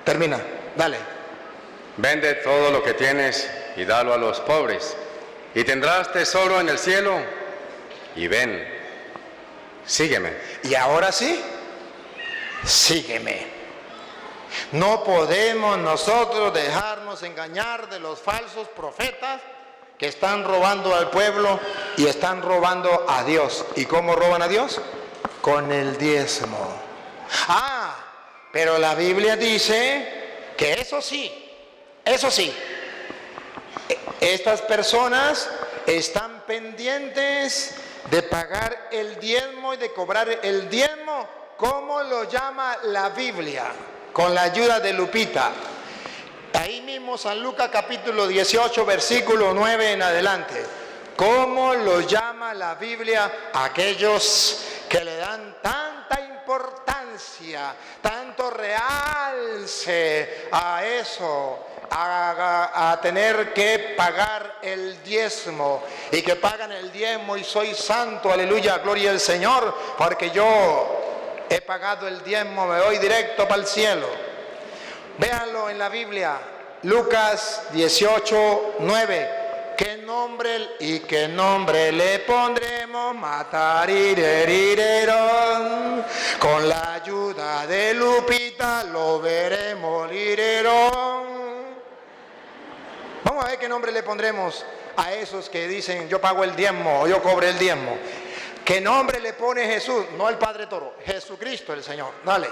Termina, dale. Vende todo lo que tienes y dalo a los pobres. Y tendrás tesoro en el cielo. Y ven, sígueme. Y ahora sí, sígueme. No podemos nosotros dejarnos engañar de los falsos profetas que están robando al pueblo y están robando a Dios. ¿Y cómo roban a Dios? Con el diezmo. Pero la Biblia dice que eso sí, estas personas están pendientes de pagar el diezmo y de cobrar el diezmo. ¿Cómo lo llama la Biblia? Con la ayuda de Lupita. Ahí mismo San Lucas capítulo 18 versículo 9 en adelante. ¿Cómo lo llama la Biblia a aquellos que le dan tanta importancia, tanto realce a eso, a tener que pagar el diezmo, y que pagan el diezmo y soy santo, aleluya, gloria al Señor, porque yo he pagado el diezmo, me voy directo para el cielo? Véanlo en la Biblia, Lucas 18, 9. ¿Qué nombre le pondremos? Matarirerirerón. Con la ayuda de Lupita lo veremos, lirerón. Vamos a ver qué nombre le pondremos a esos que dicen yo pago el diezmo o yo cobro el diezmo. ¿Qué nombre le pone Jesús? No el Padre Toro, Jesucristo el Señor. Dale.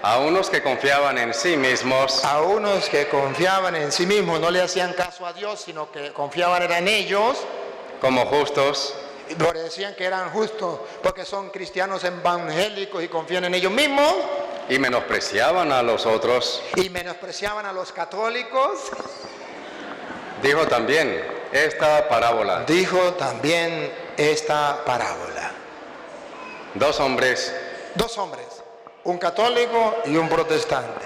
A unos que confiaban en sí mismos. A unos que confiaban en sí mismos, no le hacían caso a Dios, sino que confiaban en ellos. Como justos. Y decían que eran justos porque son cristianos evangélicos y confían en ellos mismos. Y menospreciaban a los otros. Y menospreciaban a los católicos. Dijo también esta parábola. Dos hombres, un católico y un protestante.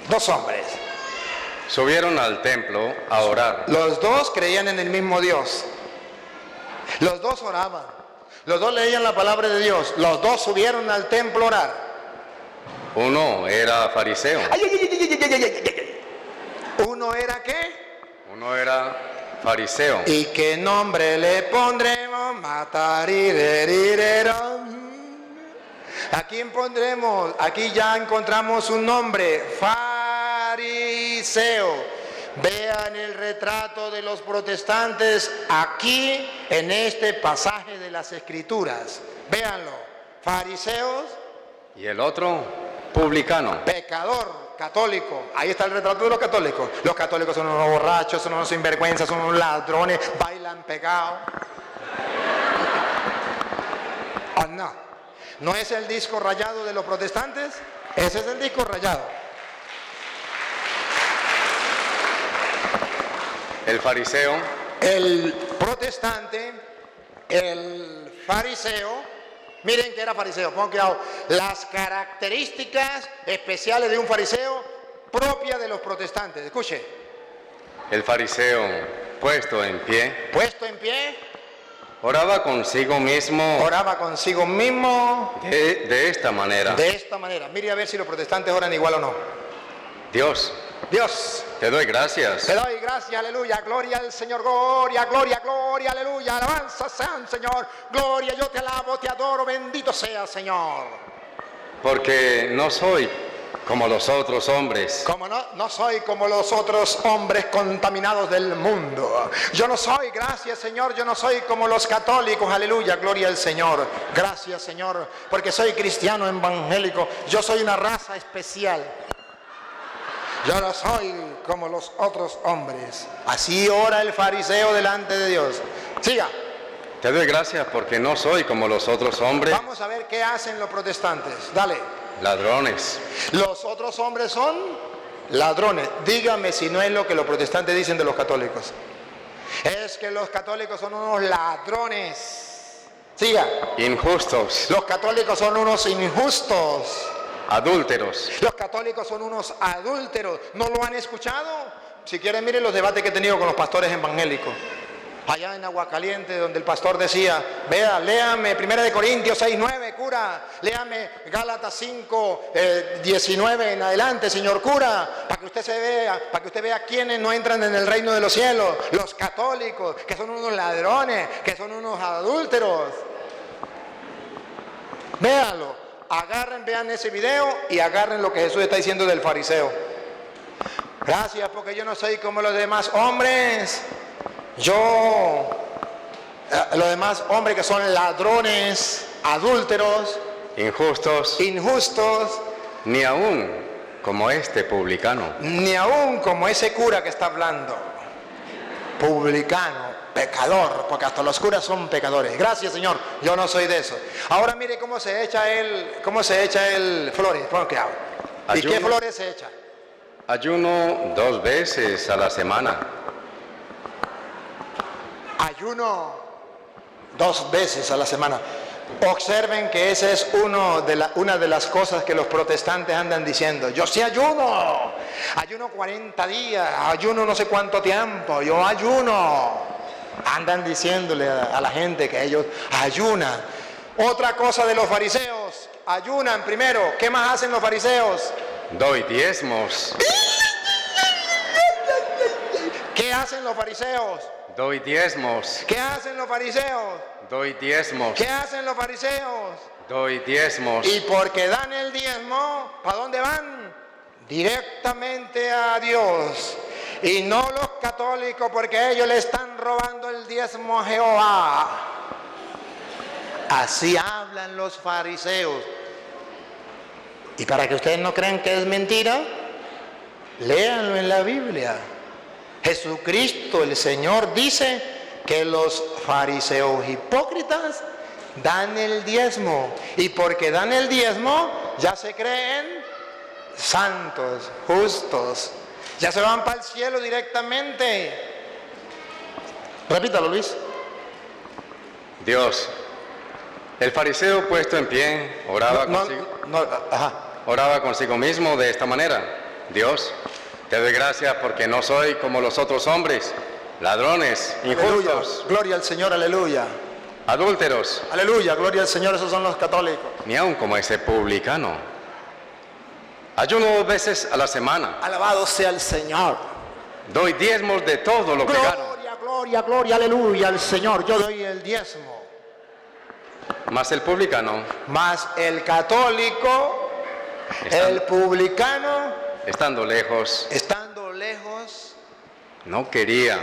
Dos hombres. Subieron al templo a orar. Los dos creían en el mismo Dios. Los dos oraban. Los dos leían la palabra de Dios. Los dos subieron al templo a orar. Uno era fariseo. ¿Uno era qué? Uno era fariseo. ¿Y qué nombre le pondremos? ¿A quién pondremos? Aquí ya encontramos un nombre, fariseo. Vean el retrato de los protestantes aquí en este pasaje de las Escrituras. Véanlo, fariseos. Y el otro, publicano. Pecador, católico. Ahí está el retrato de los católicos. Los católicos son unos borrachos, son unos sinvergüenzas, son unos ladrones, bailan pegados. ¿O no? ¿No es el disco rayado de los protestantes? Ese es el disco rayado. El fariseo. El protestante, el fariseo, Miren que era fariseo, pongan cuidado. Las características especiales de un fariseo propias de los protestantes. Escuche. El fariseo, puesto en pie, oraba consigo mismo de esta manera. De esta manera. Mire a ver si los protestantes oran igual o no. Dios, te doy gracias. Te doy gracias, aleluya, gloria al Señor, gloria, gloria, gloria, aleluya, alabanza sean, Señor, gloria, yo te alabo, te adoro, bendito sea, Señor. Porque no soy como los otros hombres. Como no soy como los otros hombres contaminados del mundo. Yo no soy, gracias, Señor, yo no soy como los católicos, aleluya, gloria al Señor. Gracias, Señor, porque soy cristiano evangélico, yo soy una raza especial. Yo no soy como los otros hombres. Así ora el fariseo delante de Dios. Siga. Te doy gracias porque no soy como los otros hombres. Vamos a ver qué hacen los protestantes. Dale. Ladrones. Los otros hombres son ladrones. Dígame si no es lo que los protestantes dicen de los católicos. Es que los católicos son unos ladrones. Siga. Injustos. Los católicos son unos injustos. Adúlteros. Los católicos son unos adúlteros. ¿No lo han escuchado? Si quieren, miren los debates que he tenido con los pastores evangélicos. Allá en Aguacaliente, donde el pastor decía, vea, léame 1 Corintios 6:9, cura. Léame Gálatas 5:19 en adelante, señor cura. Para que usted vea quiénes no entran en el reino de los cielos. Los católicos, que son unos ladrones, que son unos adúlteros. Véanlo. Agarren, vean ese video y agarren lo que Jesús está diciendo del fariseo. Gracias, porque yo no soy como los demás hombres. Los demás hombres que son ladrones, adúlteros, injustos, ni aún como este publicano. Ni aún como ese cura que está hablando. Publicano, pecador, porque hasta los curas son pecadores. Gracias, Señor, yo no soy de eso. Ahora mire cómo se echa él flores. ¿Y qué flores se echa? Ayuno 2 veces a la semana. Ayuno 2 veces a la semana. Observen que esa es una de las cosas que los protestantes andan diciendo. Yo sí ayuno 40 días, ayuno no sé cuánto tiempo, yo ayuno. Andan diciéndole a la gente que ellos ayunan. Otra cosa de los fariseos, ayunan primero. ¿Qué más hacen los fariseos? Doy diezmos. ¿Qué hacen los fariseos? Doy diezmos. ¿Qué hacen los fariseos? Doy diezmos. ¿Qué hacen los fariseos? Doy diezmos. Y porque dan el diezmo, ¿para dónde van? Directamente a Dios. Y no los católicos, porque ellos le están robando el diezmo a Jehová. Así hablan los fariseos. Y para que ustedes no crean que es mentira, léanlo en la Biblia. Jesucristo, el Señor, dice que los fariseos hipócritas dan el diezmo. Y porque dan el diezmo, ya se creen santos, justos. Ya se van para el cielo directamente. Repítalo, Luis. Dios, el fariseo puesto en pie oraba consigo mismo de esta manera. Dios, te doy gracias porque no soy como los otros hombres, ladrones, injustos. Aleluya, gloria al Señor, aleluya. Adúlteros. Aleluya, gloria al Señor, esos son los católicos. Ni aun como ese publicano. Ayuno 2 veces a la semana. Alabado sea el Señor. Doy diezmos de todo lo que gano. Gloria, gloria, gloria, aleluya al Señor. Yo doy el diezmo. Más el publicano. Más el católico, el publicano. Estando lejos. No quería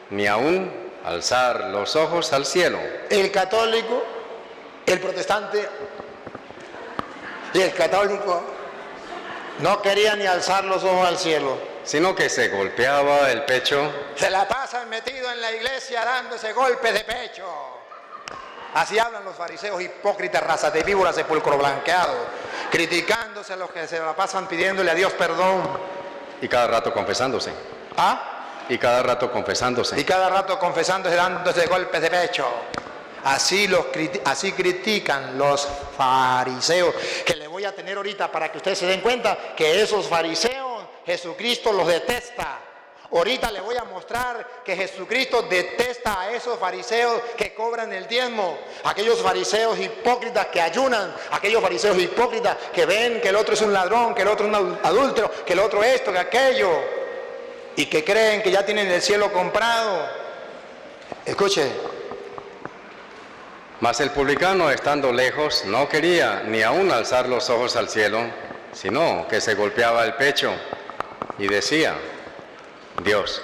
ni aún alzar los ojos al cielo. El católico, el protestante y el católico no quería ni alzar los ojos al cielo, sino que se golpeaba el pecho. Se la pasan metido en la iglesia dándose golpes de pecho. Así hablan los fariseos hipócritas, razas de víboras, sepulcro blanqueado, criticándose a los que se la pasan pidiéndole a Dios perdón. Y cada rato confesándose. ¿Ah? Y cada rato confesándose. Y cada rato confesándose, dándose golpes de pecho. Así critican los fariseos, que le voy a tener ahorita para que ustedes se den cuenta que esos fariseos Jesucristo los detesta. Ahorita le voy a mostrar que Jesucristo detesta a esos fariseos que cobran el diezmo, aquellos fariseos hipócritas que ayunan, aquellos fariseos hipócritas que ven que el otro es un ladrón, que el otro es un adúltero, que el otro esto, que aquello, y que creen que ya tienen el cielo comprado. Escuche. Mas el publicano, estando lejos, no quería ni aún alzar los ojos al cielo, sino que se golpeaba el pecho y decía: Dios,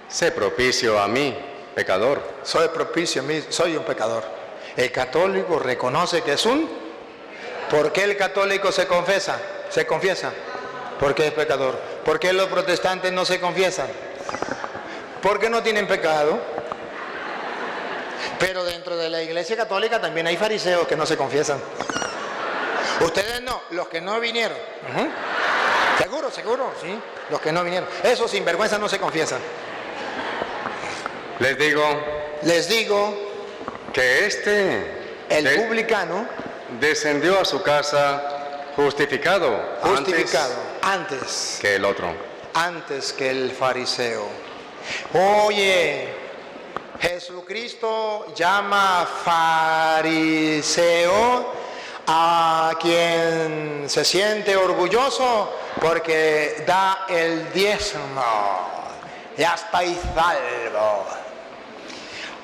sé propicio a mí, pecador. Soy propicio a mí, soy un pecador. El católico reconoce que es un... ¿Por qué el católico se confiesa? Porque es pecador. ¿Por qué los protestantes no se confiesan? Porque no tienen pecado. Pero dentro de la Iglesia Católica también hay fariseos que no se confiesan. Ustedes no, los que no vinieron. Seguro, sí. Los que no vinieron. Esos sinvergüenzas no se confiesan. Les digo que el publicano, descendió a su casa justificado antes que el otro. Antes que el fariseo. Oye, Jesucristo llama fariseo a quien se siente orgulloso porque da el diezmo. Ya estáis salvos.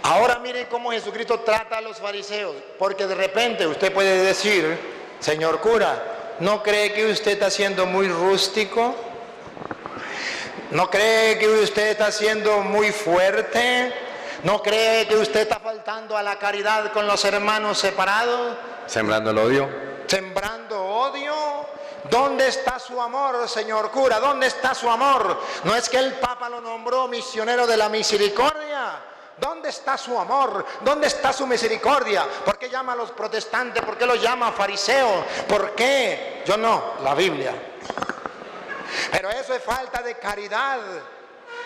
Ahora miren cómo Jesucristo trata a los fariseos, porque de repente usted puede decir: señor cura, ¿no cree que usted está siendo muy rústico? ¿No cree que usted está siendo muy fuerte? ¿No cree que usted está faltando a la caridad con los hermanos separados? Sembrando el odio. Sembrando odio. ¿Dónde está su amor, señor cura? ¿Dónde está su amor? ¿No es que el Papa lo nombró misionero de la misericordia? ¿Dónde está su amor? ¿Dónde está su misericordia? ¿Por qué llama a los protestantes? ¿Por qué los llama fariseos? ¿Por qué? Yo no, la Biblia. Pero eso es falta de caridad.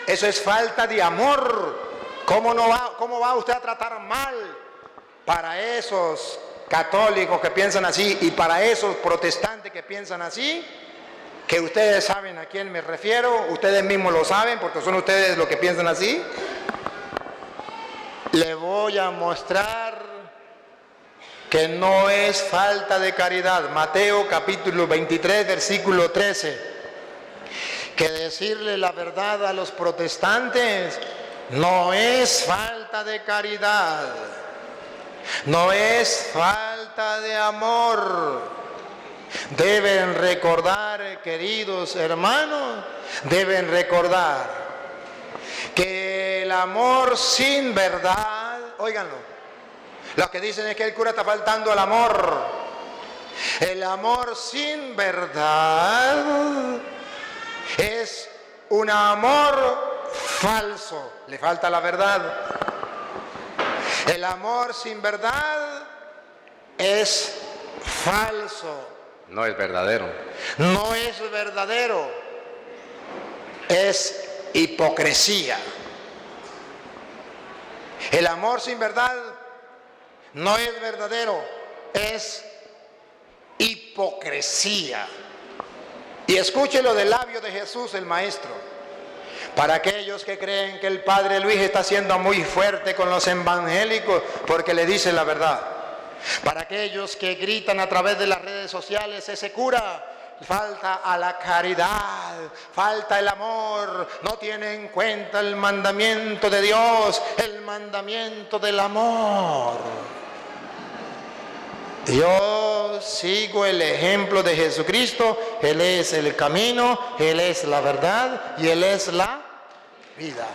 Eso es falta de amor. ¿Cómo va usted a tratar mal para esos católicos que piensan así y para esos protestantes que piensan así? Que ustedes saben a quién me refiero, ustedes mismos lo saben porque son ustedes los que piensan así. Le voy a mostrar que no es falta de caridad. Mateo capítulo 23, versículo 13. Que decirle la verdad a los protestantes no es falta de caridad. No es falta de amor. Deben recordar, queridos hermanos, deben recordar que el amor sin verdad, óiganlo, los que dicen es que el cura está faltando al amor. El amor sin verdad es un amor falso, le falta la verdad. El amor sin verdad es falso. No es verdadero. No es verdadero. Es hipocresía. El amor sin verdad no es verdadero, es hipocresía. Y escúchelo del labio de Jesús el Maestro. Para aquellos que creen que el Padre Luis está siendo muy fuerte con los evangélicos porque le dice la verdad. Para aquellos que gritan a través de las redes sociales: ese cura falta a la caridad, falta el amor, no tiene en cuenta el mandamiento de Dios, el mandamiento del amor. Yo sigo el ejemplo de Jesucristo. Él es el camino, Él es la verdad y Él es la vida.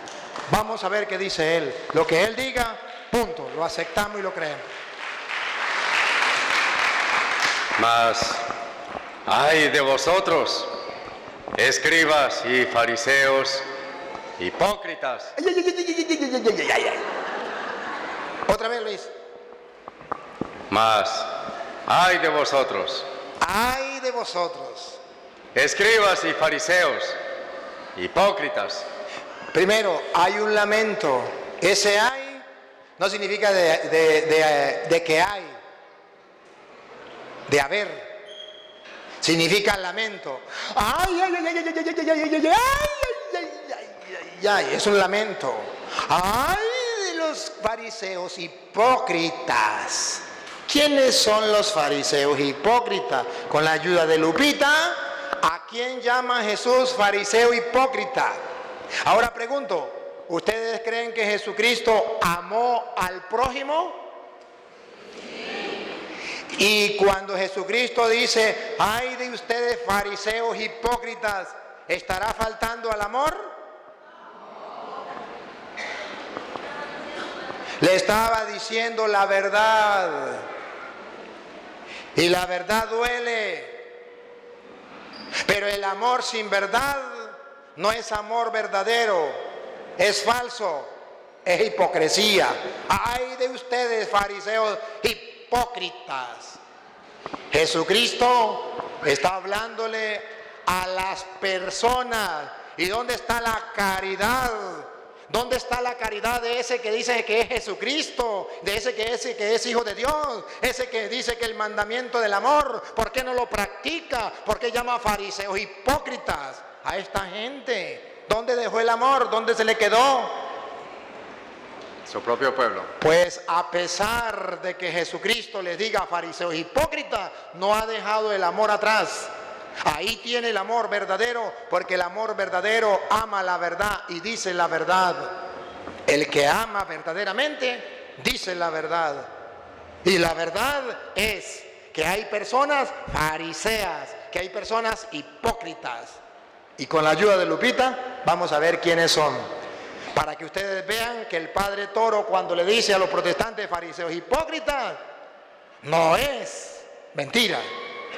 Vamos a ver qué dice Él. Lo que Él diga, punto, lo aceptamos y lo creemos. Mas, ay de vosotros, escribas y fariseos, hipócritas. Otra vez, Luis. Mas, ay de vosotros. Ay de vosotros. Escribas y fariseos, hipócritas. Primero, hay un lamento. Ese ay no significa de que hay, de haber. Significa lamento. Ay, ay, ay, ay, ay, ay, ay, ay, ay, ay, ay, ay, es un lamento. Ay, de los fariseos hipócritas. ¿Quiénes son los fariseos hipócritas? Con la ayuda de Lupita, ¿a quién llama Jesús fariseo hipócrita? Ahora pregunto, ¿ustedes creen que Jesucristo amó al prójimo? Y cuando Jesucristo dice, ay de ustedes fariseos hipócritas, ¿estará faltando al amor? Le estaba diciendo la verdad. Y la verdad duele. Pero el amor sin verdad no es amor verdadero, es falso, es hipocresía. Ay de ustedes fariseos hipócritas. Jesucristo está hablándole a las personas. ¿Y dónde está la caridad? ¿Dónde está la caridad de ese que dice que es Jesucristo? De ese que es hijo de Dios, ese que dice que el mandamiento del amor, ¿por qué no lo practica? ¿Por qué llama fariseos hipócritas a esta gente? ¿Dónde dejó el amor? ¿Dónde se le quedó? Su propio pueblo. Pues a pesar de que Jesucristo les diga fariseos hipócritas, no ha dejado el amor atrás. Ahí tiene el amor verdadero, porque el amor verdadero ama la verdad y dice la verdad. El que ama verdaderamente dice la verdad. Y la verdad es que hay personas fariseas, que hay personas hipócritas. Y con la ayuda de Lupita vamos a ver quiénes son. Para que ustedes vean que el Padre Toro, cuando le dice a los protestantes fariseos hipócritas, no es mentira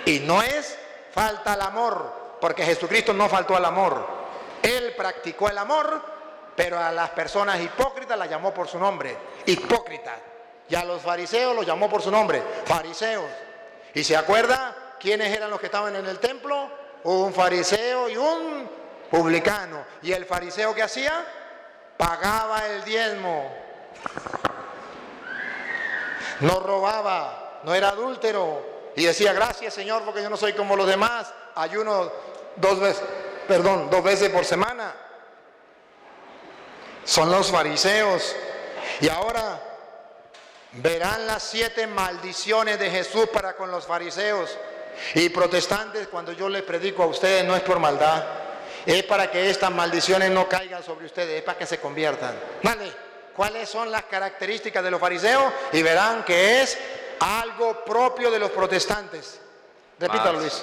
y no es falta al amor, porque Jesucristo no faltó al amor. Él practicó el amor, pero a las personas hipócritas las llamó por su nombre, hipócritas. Y a los fariseos los llamó por su nombre, fariseos. ¿Y se acuerda quiénes eran los que estaban en el templo? Un fariseo y un publicano. ¿Y el fariseo qué hacía? Pagaba el diezmo. No robaba, no era adúltero. Y decía, gracias Señor, porque yo no soy como los demás. Ayuno dos veces por semana. Son los fariseos. Y ahora verán las 7 maldiciones de Jesús para con los fariseos. Y protestantes, cuando yo les predico a ustedes, no es por maldad. Es para que estas maldiciones no caigan sobre ustedes, es para que se conviertan. Vale, ¿cuáles son las características de los fariseos? Y verán que es algo propio de los protestantes. Repítalo, Luis.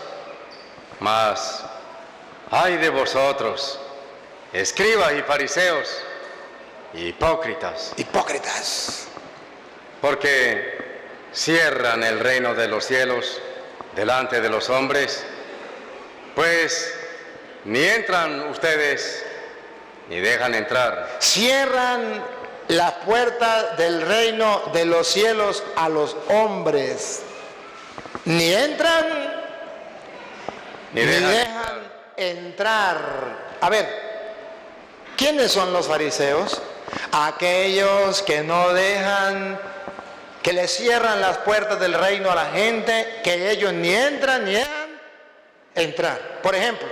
Mas, ay de vosotros, escribas y fariseos, hipócritas. Hipócritas. Porque cierran el reino de los cielos delante de los hombres, pues ni entran ustedes, ni dejan entrar. Cierran las puertas del reino de los cielos a los hombres. Ni entran, ni dejan entrar. A ver, ¿quiénes son los fariseos? Aquellos que no dejan, que le cierran las puertas del reino a la gente, que ellos ni entran ni dejan entrar. Por ejemplo,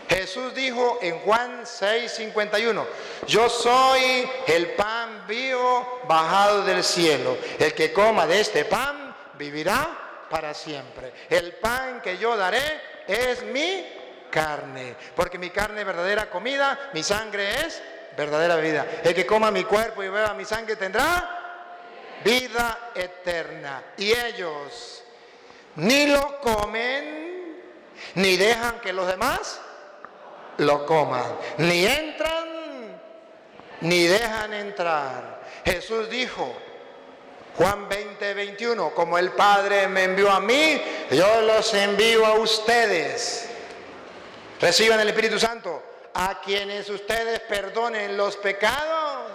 Jesús dijo en Juan 6:51, yo soy el pan vivo bajado del cielo. El que coma de este pan vivirá para siempre. El pan que yo daré es mi carne, porque mi carne es verdadera comida, mi sangre es verdadera vida. El que coma mi cuerpo y beba mi sangre tendrá vida eterna. Y ellos ni lo comen, ni dejan que los demás lo coman, ni entran, ni dejan entrar. Jesús dijo, Juan 20:21, como el Padre me envió a mí, yo los envío a ustedes. Reciban el Espíritu Santo. A quienes ustedes perdonen los pecados,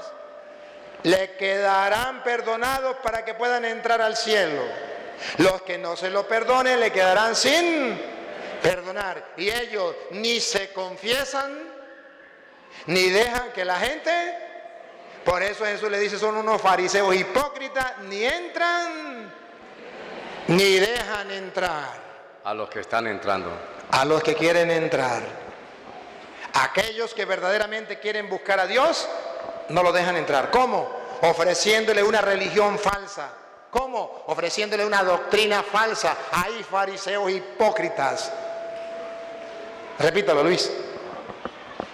le quedarán perdonados para que puedan entrar al cielo. Los que no se lo perdonen le quedarán sin perdonar. Y ellos ni se confiesan, ni dejan que la gente Por eso Jesús le dice, son unos fariseos hipócritas, ni entran ni dejan entrar. A los que están entrando. A los que quieren entrar. Aquellos que verdaderamente quieren buscar a Dios, no lo dejan entrar. ¿Cómo? Ofreciéndole una religión falsa. ¿Cómo? Ofreciéndole una doctrina falsa. Hay fariseos hipócritas. Repítalo, Luis.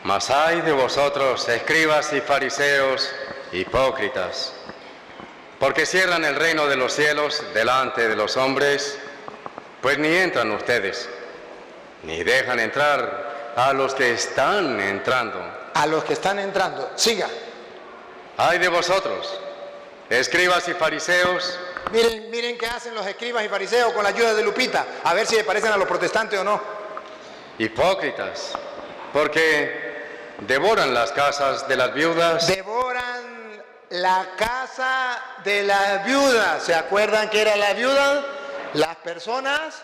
Mas ay de vosotros, escribas y fariseos, hipócritas, porque cierran el reino de los cielos delante de los hombres, pues ni entran ustedes, ni dejan entrar a los que están entrando. A los que están entrando. Siga. Ay de vosotros, escribas y fariseos. Miren qué hacen los escribas y fariseos con la ayuda de Lupita, a ver si le parecen a los protestantes o no. Hipócritas, porque devoran las casas de las viudas. Devoran la casa de las viudas. ¿Se acuerdan que era la viuda? Las personas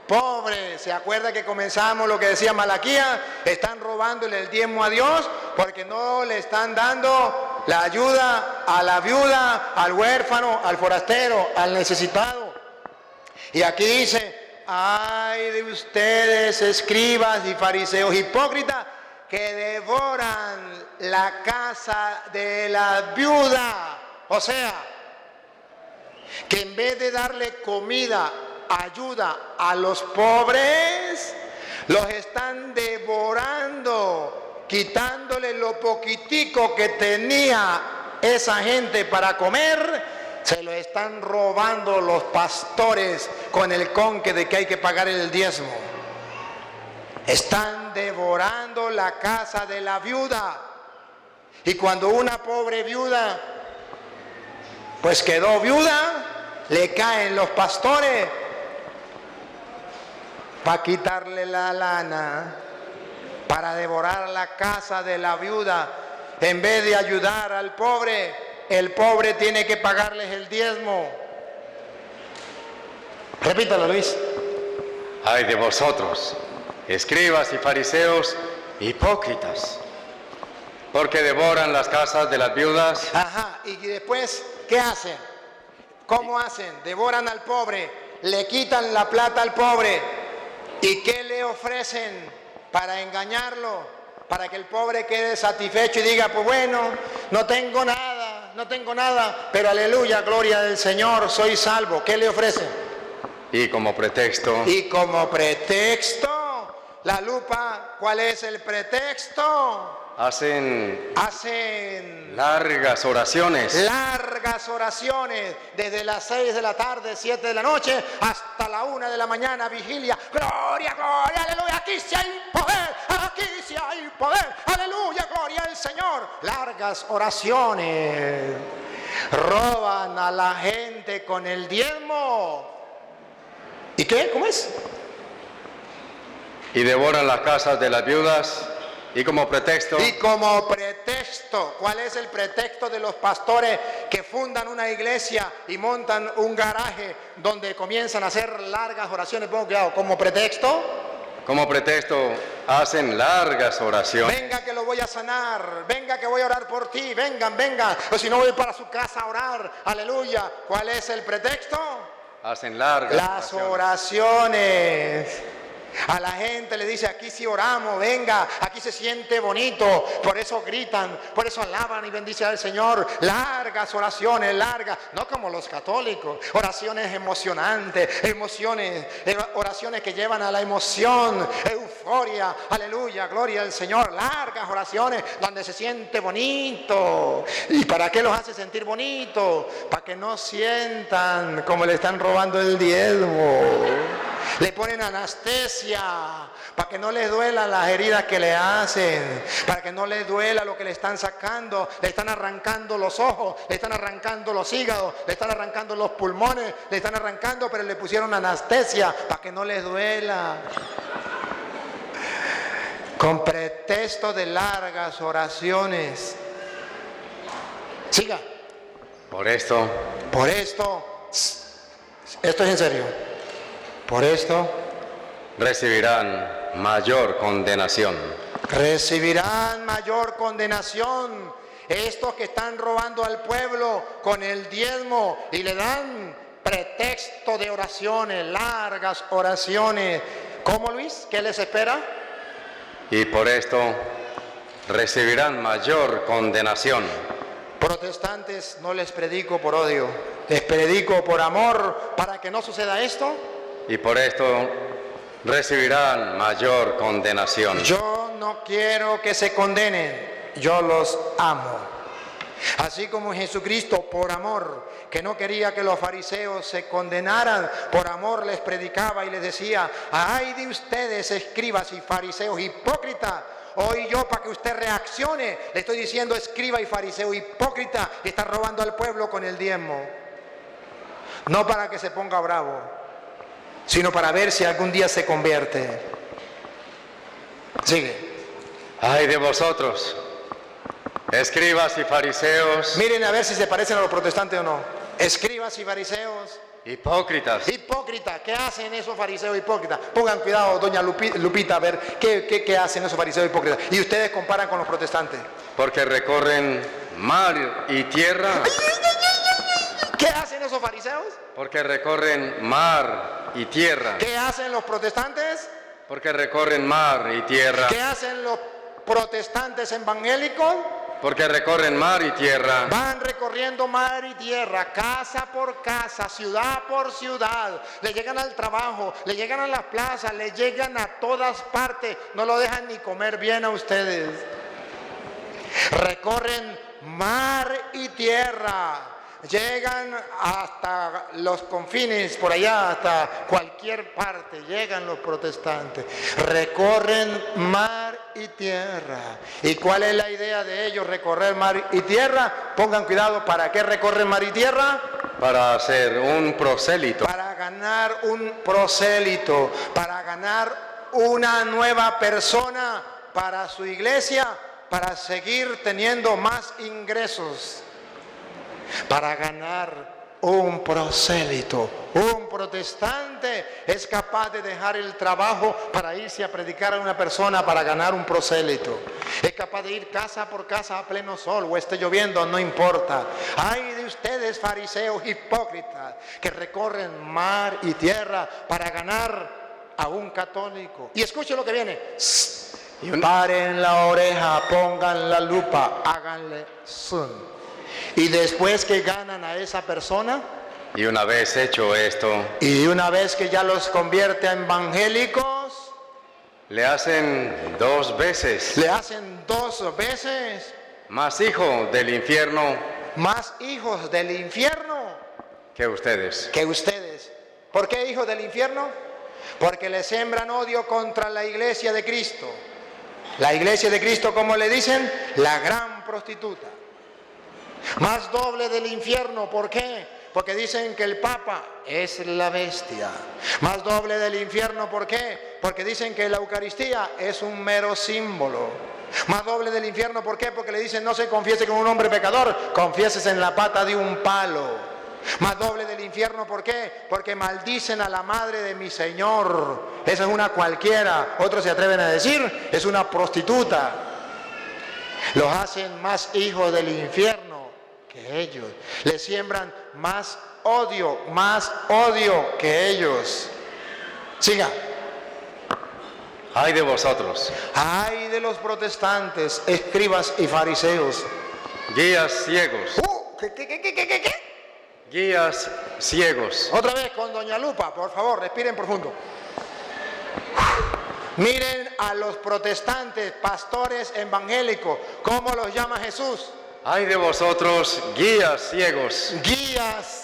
pobres. ¿Se acuerdan que comenzamos lo que decía Malaquías? Están robándole el diezmo a Dios porque no le están dando la ayuda a la viuda, al huérfano, al forastero, al necesitado. Y aquí dice, ay de ustedes, escribas y fariseos hipócritas, que devoran la casa de la viuda. O sea, que en vez de darle comida, ayuda a los pobres, los están devorando, quitándole lo poquitico que tenía esa gente para comer. Se lo están robando los pastores con el conque de que hay que pagar el diezmo. Están devorando la casa de la viuda. Y cuando una pobre viuda pues quedó viuda, le caen los pastores para quitarle la lana, para devorar la casa de la viuda. En vez de ayudar al pobre, el pobre tiene que pagarles el diezmo. Repítalo, Luis. Ay de vosotros, escribas y fariseos, hipócritas, porque devoran las casas de las viudas. Ajá, y después, ¿qué hacen? ¿Cómo hacen? Devoran al pobre, le quitan la plata al pobre. ¿Y qué le ofrecen para engañarlo? Para que el pobre quede satisfecho y diga, pues bueno, no tengo nada, pero aleluya, gloria del Señor, soy salvo. ¿Qué le ofrecen? Y como pretexto. Y como pretexto, la lupa, ¿cuál es el pretexto? Hacen largas oraciones, desde las 6 de la tarde, 7 de la noche, hasta la 1 de la mañana, vigilia. Gloria, gloria, aleluya, aquí sí hay poder, aleluya, gloria al Señor. Largas oraciones, roban a la gente con el diezmo. ¿Y qué? ¿Cómo es? Y devoran las casas de las viudas. Y como pretexto, ¿cuál es el pretexto de los pastores que fundan una iglesia y montan un garaje donde comienzan a hacer largas oraciones? Pongo cuidado, como pretexto hacen largas oraciones. Venga que lo voy a sanar, venga que voy a orar por ti, vengan, o si no voy para su casa a orar, aleluya. ¿Cuál es el pretexto? Hacen largas oraciones. A la gente le dice, aquí sí oramos, venga, aquí se siente bonito. Por eso gritan, por eso alaban y bendicen al Señor. Largas oraciones, no como los católicos. Oraciones emocionantes, oraciones que llevan a la emoción, euforia, aleluya, gloria al Señor. Largas oraciones donde se siente bonito. ¿Y para qué los hace sentir bonito? Para que no sientan como le están robando el diezmo. Le ponen anestesia para que no les duelan las heridas que le hacen, para que no les duela lo que le están sacando. Le están arrancando los ojos, le están arrancando los hígados, le están arrancando los pulmones, le están arrancando, pero le pusieron anestesia para que no les duela. Con pretexto de largas oraciones. Siga. Por esto, esto es en serio. Por esto recibirán mayor condenación. Recibirán mayor condenación. estos que están robando al pueblo con el diezmo y le dan pretexto de oraciones, largas oraciones. ¿Cómo, Luis? ¿Qué les espera? Y por esto recibirán mayor condenación. Protestantes, no les predico por odio, les predico por amor para que no suceda esto. Y por esto recibirán mayor condenación. Yo no quiero que se condenen, yo los amo. Así como Jesucristo, por amor, que no quería que los fariseos se condenaran, por amor les predicaba y les decía: ay de ustedes, escribas y fariseos hipócritas. Hoy yo, para que usted reaccione, le estoy diciendo: escriba y fariseo hipócrita, que está robando al pueblo con el diezmo. No para que se ponga bravo, sino para ver si algún día se convierte. Sigue. Ay de vosotros, escribas y fariseos. Miren a ver si se parecen a los protestantes o no. Escribas y fariseos Hipócritas. hipócritas. ¿Qué hacen esos fariseos hipócritas? Pongan cuidado, doña Lupita, a ver qué hacen esos fariseos hipócritas. Y ustedes comparan con los protestantes. Porque recorren mar y tierra. ¿Qué hacen esos fariseos? Porque recorren mar y tierra. ¿Qué hacen los protestantes? Porque recorren mar y tierra. ¿Qué hacen los protestantes evangélicos? Porque recorren mar y tierra. Van recorriendo mar y tierra, casa por casa, ciudad por ciudad. Le llegan al trabajo, le llegan a las plazas, le llegan a todas partes. No lo dejan ni comer bien a ustedes. Recorren mar y tierra. Llegan hasta los confines, por allá, hasta cualquier parte, llegan los protestantes. Recorren mar y tierra. ¿Y cuál es la idea de ellos, recorrer mar y tierra? Pongan cuidado, ¿para qué recorren mar y tierra? Para hacer un prosélito. Para ganar un prosélito, para ganar una nueva persona para su iglesia, para seguir teniendo más ingresos. Para ganar un prosélito. Un protestante es capaz de dejar el trabajo para irse a predicar a una persona para ganar un prosélito. Es capaz de ir casa por casa a pleno sol o esté lloviendo, no importa. Ay de ustedes, fariseos hipócritas, que recorren mar y tierra para ganar a un católico. Y escuchen lo que viene. Paren la oreja, pongan la lupa, háganle zoom. Y después que ganan a esa persona, Y una vez hecho esto, y una vez que ya los convierte a evangélicos, le hacen 2 veces le hacen 2 veces más hijo del infierno más hijos del infierno que ustedes. que ustedes. ¿Por qué hijos del infierno? Porque le sembran odio contra la iglesia de Cristo. La iglesia de Cristo, ¿cómo le dicen? La gran prostituta. Más doble del infierno, ¿por qué? Porque dicen que el Papa es la bestia. Más doble del infierno, ¿por qué? Porque dicen que la Eucaristía es un mero símbolo. Más doble del infierno, ¿por qué? Porque le dicen: no se confiese con un hombre pecador, confiésese en la pata de un palo. Más doble del infierno, ¿por qué? Porque maldicen a la madre de mi Señor. Esa es una cualquiera. Otros se atreven a decir: es una prostituta. Los hacen más hijos del infierno que ellos. Le siembran más odio que ellos. Siga. Ay de vosotros, Ay de los protestantes, escribas y fariseos. guías ciegos. ¿Qué? Guías ciegos. Otra vez con doña Lupa, por favor, respiren profundo. Miren a los protestantes, pastores evangélicos, ¿cómo los llama Jesús? Ay de vosotros, guías ciegos. Guías.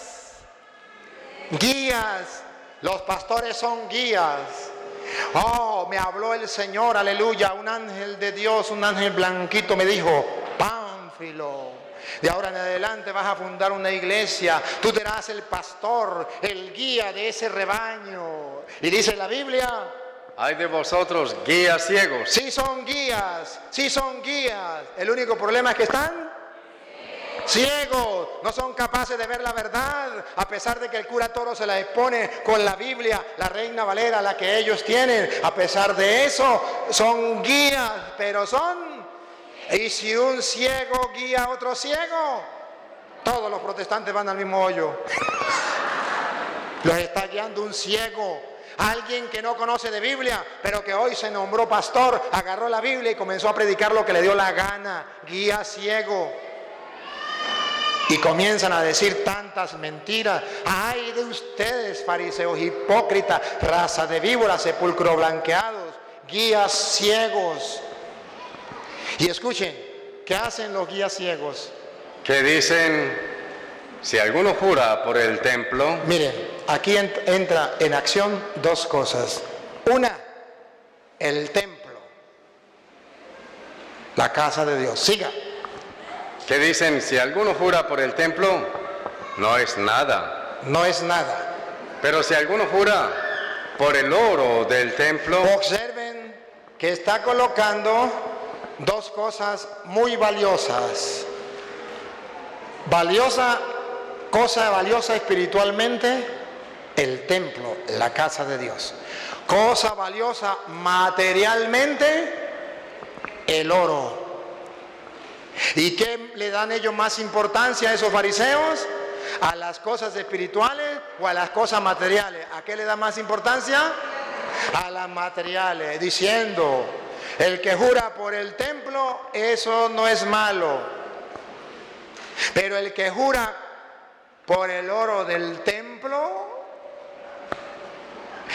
Los pastores son guías. Oh, me habló el Señor, aleluya, un ángel de Dios, un ángel blanquito me dijo: Pánfilo, de ahora en adelante vas a fundar una iglesia, tú serás el pastor, el guía de ese rebaño. Y dice la Biblia: Ay de vosotros, guías ciegos. sí son guías. El único problema es que están ciegos, no son capaces de ver la verdad, a pesar de que el cura Toro se la expone con la Biblia, la Reina Valera, la que ellos tienen. A pesar de eso, son guías, pero son Y si un ciego guía a otro ciego, todos los protestantes van al mismo hoyo. Los está guiando un ciego, alguien que no conoce de Biblia, pero que hoy se nombró pastor, agarró la Biblia y comenzó a predicar lo que le dio la gana. Guía ciego. Y comienzan a decir tantas mentiras. ¡Ay de ustedes, fariseos hipócritas, raza de víboras, sepulcro blanqueados, guías ciegos! Y escuchen, ¿qué hacen los guías ciegos? Que dicen, si alguno jura por el templo. Miren, aquí entra en acción dos cosas. Una, el templo, la casa de Dios. Siga. Que dicen, si alguno jura por el templo, no es nada. No es nada. Pero si alguno jura por el oro del templo. Observen que está colocando dos cosas muy valiosas. Cosa valiosa espiritualmente, el templo, la casa de Dios. Cosa valiosa materialmente, el oro. ¿Y qué le dan ellos más importancia a esos fariseos? ¿A las cosas espirituales o a las cosas materiales? ¿A qué le da más importancia? A las materiales, diciendo, el que jura por el templo, eso no es malo. Pero el que jura por el oro del templo,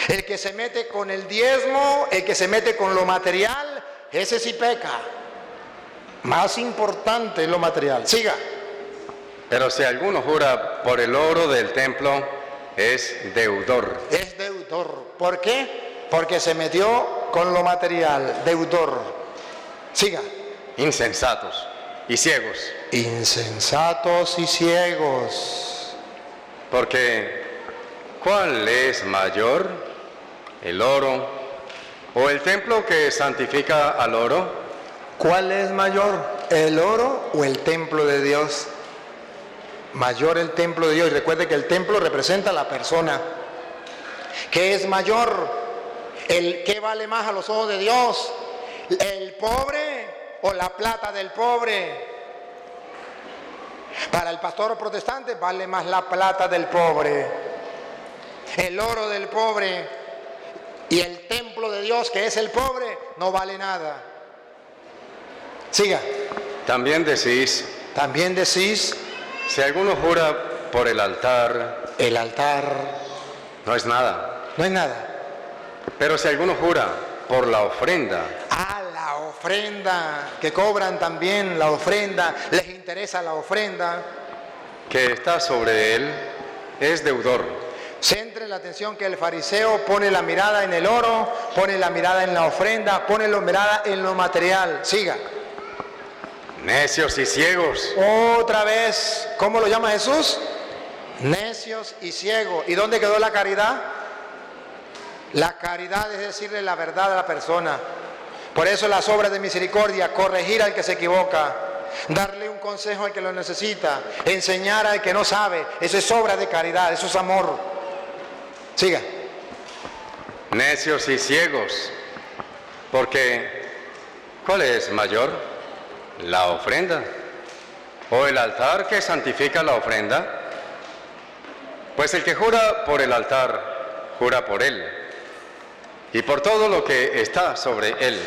el que se mete con el diezmo, el que se mete con lo material, ese sí peca. Más importante es lo material. Siga. Pero si alguno jura por el oro del templo, es deudor. Es deudor. ¿Por qué? Porque se metió con lo material. Deudor. Siga. Insensatos y ciegos. Insensatos y ciegos. Porque, ¿cuál es mayor? ¿El oro o el templo que santifica al oro? ¿Cuál es mayor? ¿El oro o el templo de Dios? Mayor el templo de Dios. Y recuerde que el templo representa a la persona. ¿Qué es mayor? ¿Qué vale más a los ojos de Dios? ¿El pobre o la plata del pobre? Para el pastor protestante vale más la plata del pobre, el oro del pobre, y el templo de Dios, que es el pobre, no vale nada. Siga. También decís, si alguno jura por el altar, no es nada. No es nada. Pero si alguno jura por la ofrenda. La ofrenda, que cobran también la ofrenda, les interesa la ofrenda. Que está sobre él, es deudor. Centre la atención que el fariseo pone la mirada en el oro, pone la mirada en la ofrenda, pone la mirada en lo material. Siga. Necios y ciegos. Otra vez, ¿cómo lo llama Jesús? Necios y ciegos. ¿Y dónde quedó la caridad? La caridad es decirle la verdad a la persona. Por eso las obras de misericordia, corregir al que se equivoca, darle un consejo al que lo necesita, enseñar al que no sabe, eso es obra de caridad, eso es amor. Siga. Necios y ciegos. Porque, ¿cuál es mayor? ¿La ofrenda? ¿O el altar que santifica la ofrenda? Pues el que jura por el altar, jura por él, y por todo lo que está sobre él.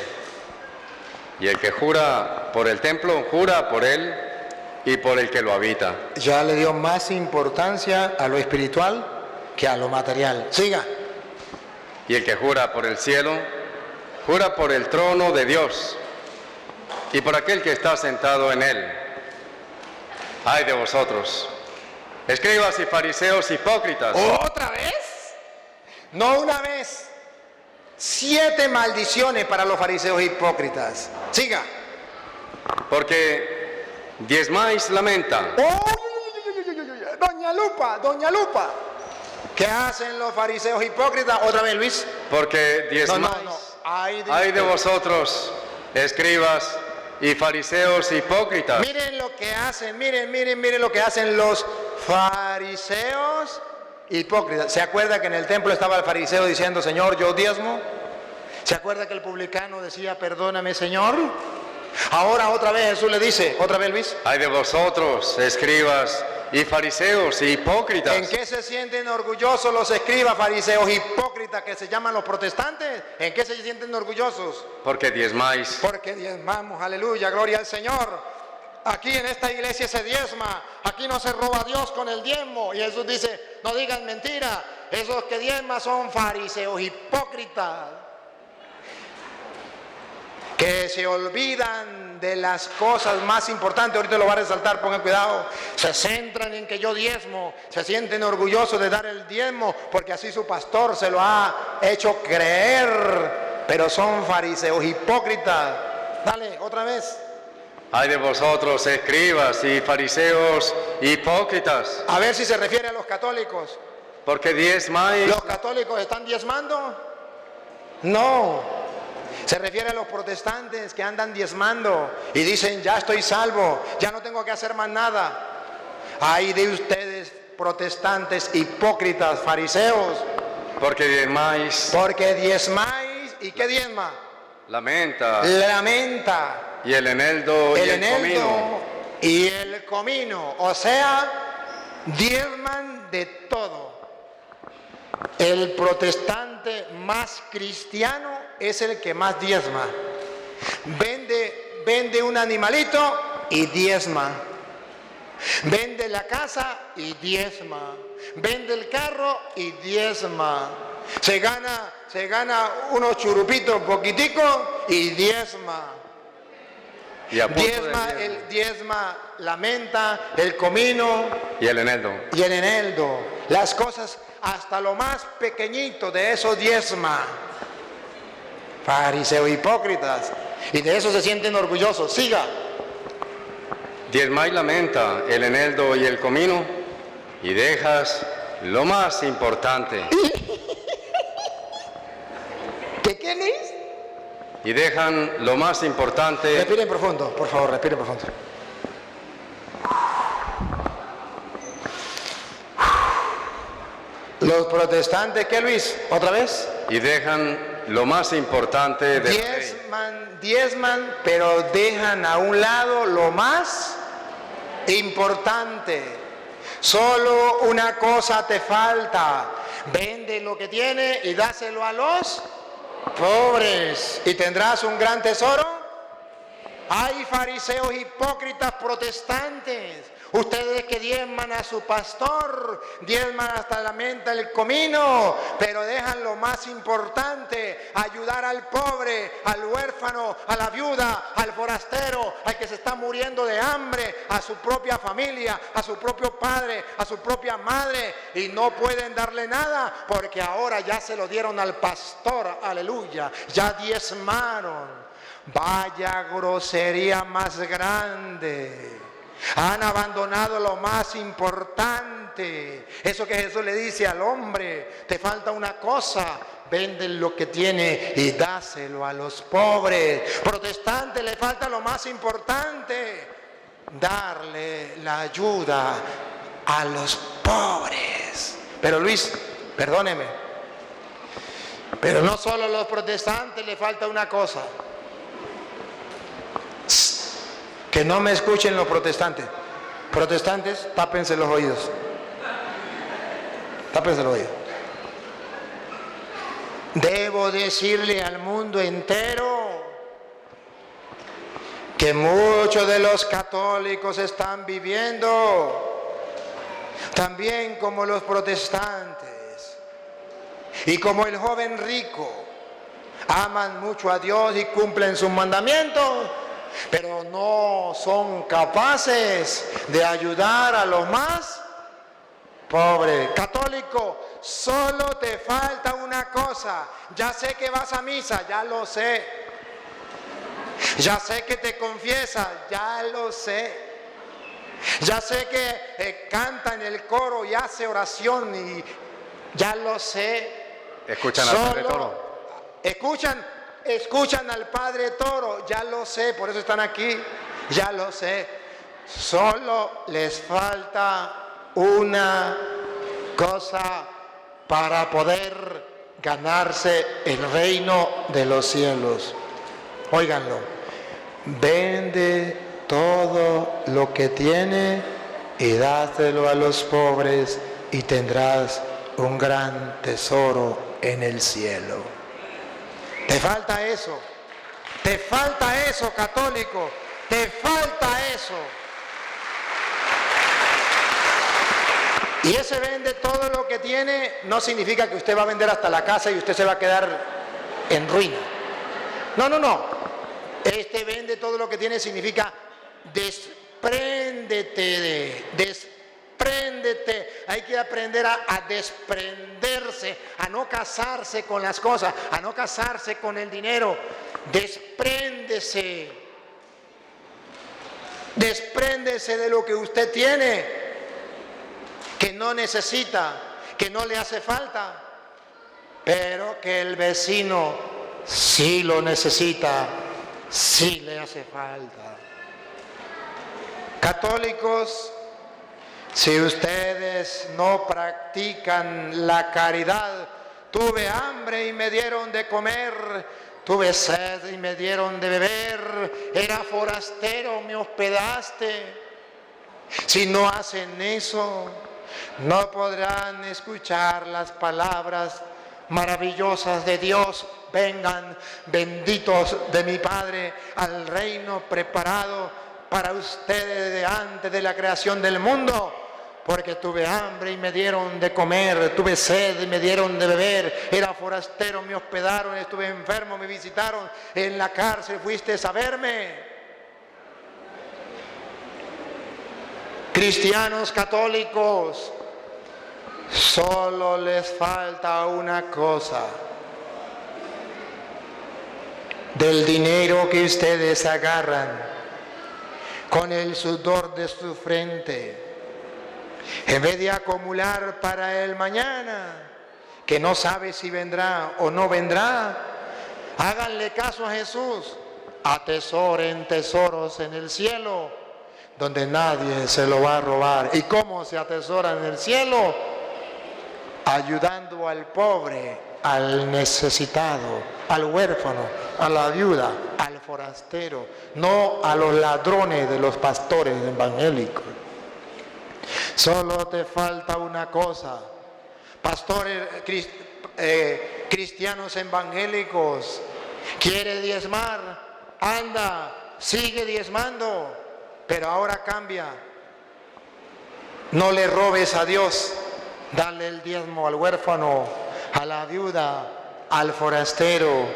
Y el que jura por el templo, jura por él y por el que lo habita. Ya le dio más importancia a lo espiritual que a lo material. Siga. Y el que jura por el cielo, jura por el trono de Dios y por aquel que está sentado en él. ¡Ay de vosotros, escribas y fariseos hipócritas! ¿Otra vez? No una vez. 7 maldiciones para los fariseos hipócritas. Siga. Porque diezmáis la menta. Doña Lupa. ¿Qué hacen los fariseos hipócritas? Otra vez, Luis. Porque diezmáis. Ay de vosotros, escribas y fariseos hipócritas. Miren lo que hacen, miren lo que hacen los fariseos hipócritas. ¿Se acuerda que en el templo estaba el fariseo diciendo, Señor, yo diezmo? ¿Se acuerda que el publicano decía, perdóname, Señor? Ahora otra vez Jesús le dice, otra vez Luis. Ay de vosotros, escribas y fariseos y hipócritas. ¿En qué se sienten orgullosos los escribas, fariseos, hipócritas que se llaman los protestantes? ¿En qué se sienten orgullosos? Porque diezmáis. Porque diezmamos, aleluya, gloria al Señor. Aquí en esta iglesia se diezma, aquí no se roba a Dios con el diezmo. Y Jesús dice, no digan mentira, esos que diezman son fariseos, hipócritas, que se olvidan de las cosas más importantes. Ahorita lo va a resaltar, pongan cuidado. Se centran en que yo diezmo, se sienten orgullosos de dar el diezmo, porque así su pastor se lo ha hecho creer, pero son fariseos, hipócritas. Dale, otra vez. Ay de vosotros, escribas y fariseos hipócritas. A ver si se refiere a los católicos. Porque diezmáis. ¿Los católicos están diezmando? No. Se refiere a los protestantes que andan diezmando y dicen, ya estoy salvo, ya no tengo que hacer más nada. Ay de ustedes, protestantes, hipócritas, fariseos. Porque diezmáis. Porque diezmáis. ¿Y qué diezma? Lamenta. Lamenta. Y el eneldo y el comino. Y el comino. O sea, diezman de todo. El protestante más cristiano es el que más diezma. Vende un animalito y diezma. Vende la casa y diezma. Vende el carro y diezma. Se gana unos churupitos poquiticos y diezma. Diezma, lamenta, el comino y el eneldo. Y el eneldo. Las cosas, hasta lo más pequeñito de eso diezma. Fariseos hipócritas. Y de eso se sienten orgullosos. Siga. Diezma y lamenta, el eneldo y el comino, y dejas lo más importante. ¿Qué Luis? Y dejan lo más importante. Respiren profundo, por favor, respiren profundo. Los protestantes, ¿qué Luis? ¿Otra vez? Y dejan lo más importante de diezman, pero dejan a un lado lo más importante. Solo una cosa te falta. Vende lo que tiene y dáselo a los pobres y tendrás un gran tesoro. Hay fariseos hipócritas protestantes, ustedes que diezman a su pastor, diezman hasta la menta el comino, pero dejan lo más importante: ayudar al pobre, al huérfano, a la viuda, al forastero, al que se está muriendo de hambre, a su propia familia, a su propio padre, a su propia madre, y no pueden darle nada porque ahora ya se lo dieron al pastor. Aleluya, ya diezmaron. Vaya grosería más grande. Han abandonado lo más importante. Eso que Jesús le dice al hombre: te falta una cosa, vende lo que tiene y dáselo a los pobres. Protestante, le falta lo más importante: darle la ayuda a los pobres. Pero Luis, perdóneme, pero no solo a los protestantes le falta una cosa. Que no me escuchen los protestantes. Protestantes, tápense los oídos. Tápense los oídos. Debo decirle al mundo entero que muchos de los católicos están viviendo también como los protestantes. Y como el joven rico, aman mucho a Dios y cumplen sus mandamientos, pero no son capaces de ayudar a los más pobres. Católico, solo te falta una cosa. Ya sé que vas a misa, ya lo sé. Ya sé que te confiesas, ya lo sé. Ya sé que canta en el coro y hace oración, y ya lo sé. Escuchan al Padre Toro. Escuchan al Padre Toro, ya lo sé, por eso están aquí, ya lo sé. Solo les falta una cosa para poder ganarse el reino de los cielos. Óiganlo. vende todo lo que tiene y dáselo a los pobres y tendrás un gran tesoro en el cielo. Te falta eso, católico, te falta eso. Y ese vende todo lo que tiene no significa que usted va a vender hasta la casa y usted se va a quedar en ruina. No. Este vende todo lo que tiene significa despréndete. Hay que aprender a desprenderse, a no casarse con las cosas, a no casarse con el dinero. Despréndese de lo que usted tiene, que no necesita, que no le hace falta, pero que el vecino sí lo necesita, sí le hace falta. Católicos, si ustedes no practican la caridad, tuve hambre y me dieron de comer, tuve sed y me dieron de beber, era forastero, me hospedaste. Si no hacen eso, no podrán escuchar las palabras maravillosas de Dios. Vengan, benditos de mi Padre, al reino preparado para ustedes de antes de la creación del mundo. Porque tuve hambre y me dieron de comer, tuve sed y me dieron de beber, era forastero, me hospedaron, estuve enfermo, me visitaron, en la cárcel fuiste a verme. Cristianos católicos, solo les falta una cosa. Del dinero que ustedes agarran con el sudor de su frente, en vez de acumular para el mañana, que no sabe si vendrá o no vendrá, háganle caso a Jesús. Atesoren tesoros en el cielo, donde nadie se lo va a robar. ¿Y cómo se atesora en el cielo? Ayudando al pobre, al necesitado, al huérfano, a la viuda, al forastero, no a los ladrones de los pastores evangélicos. Solo te falta una cosa, pastores cristianos evangélicos, ¿quiere diezmar? Anda, sigue diezmando, pero ahora cambia. No le robes a Dios, dale el diezmo al huérfano, a la viuda, al forastero.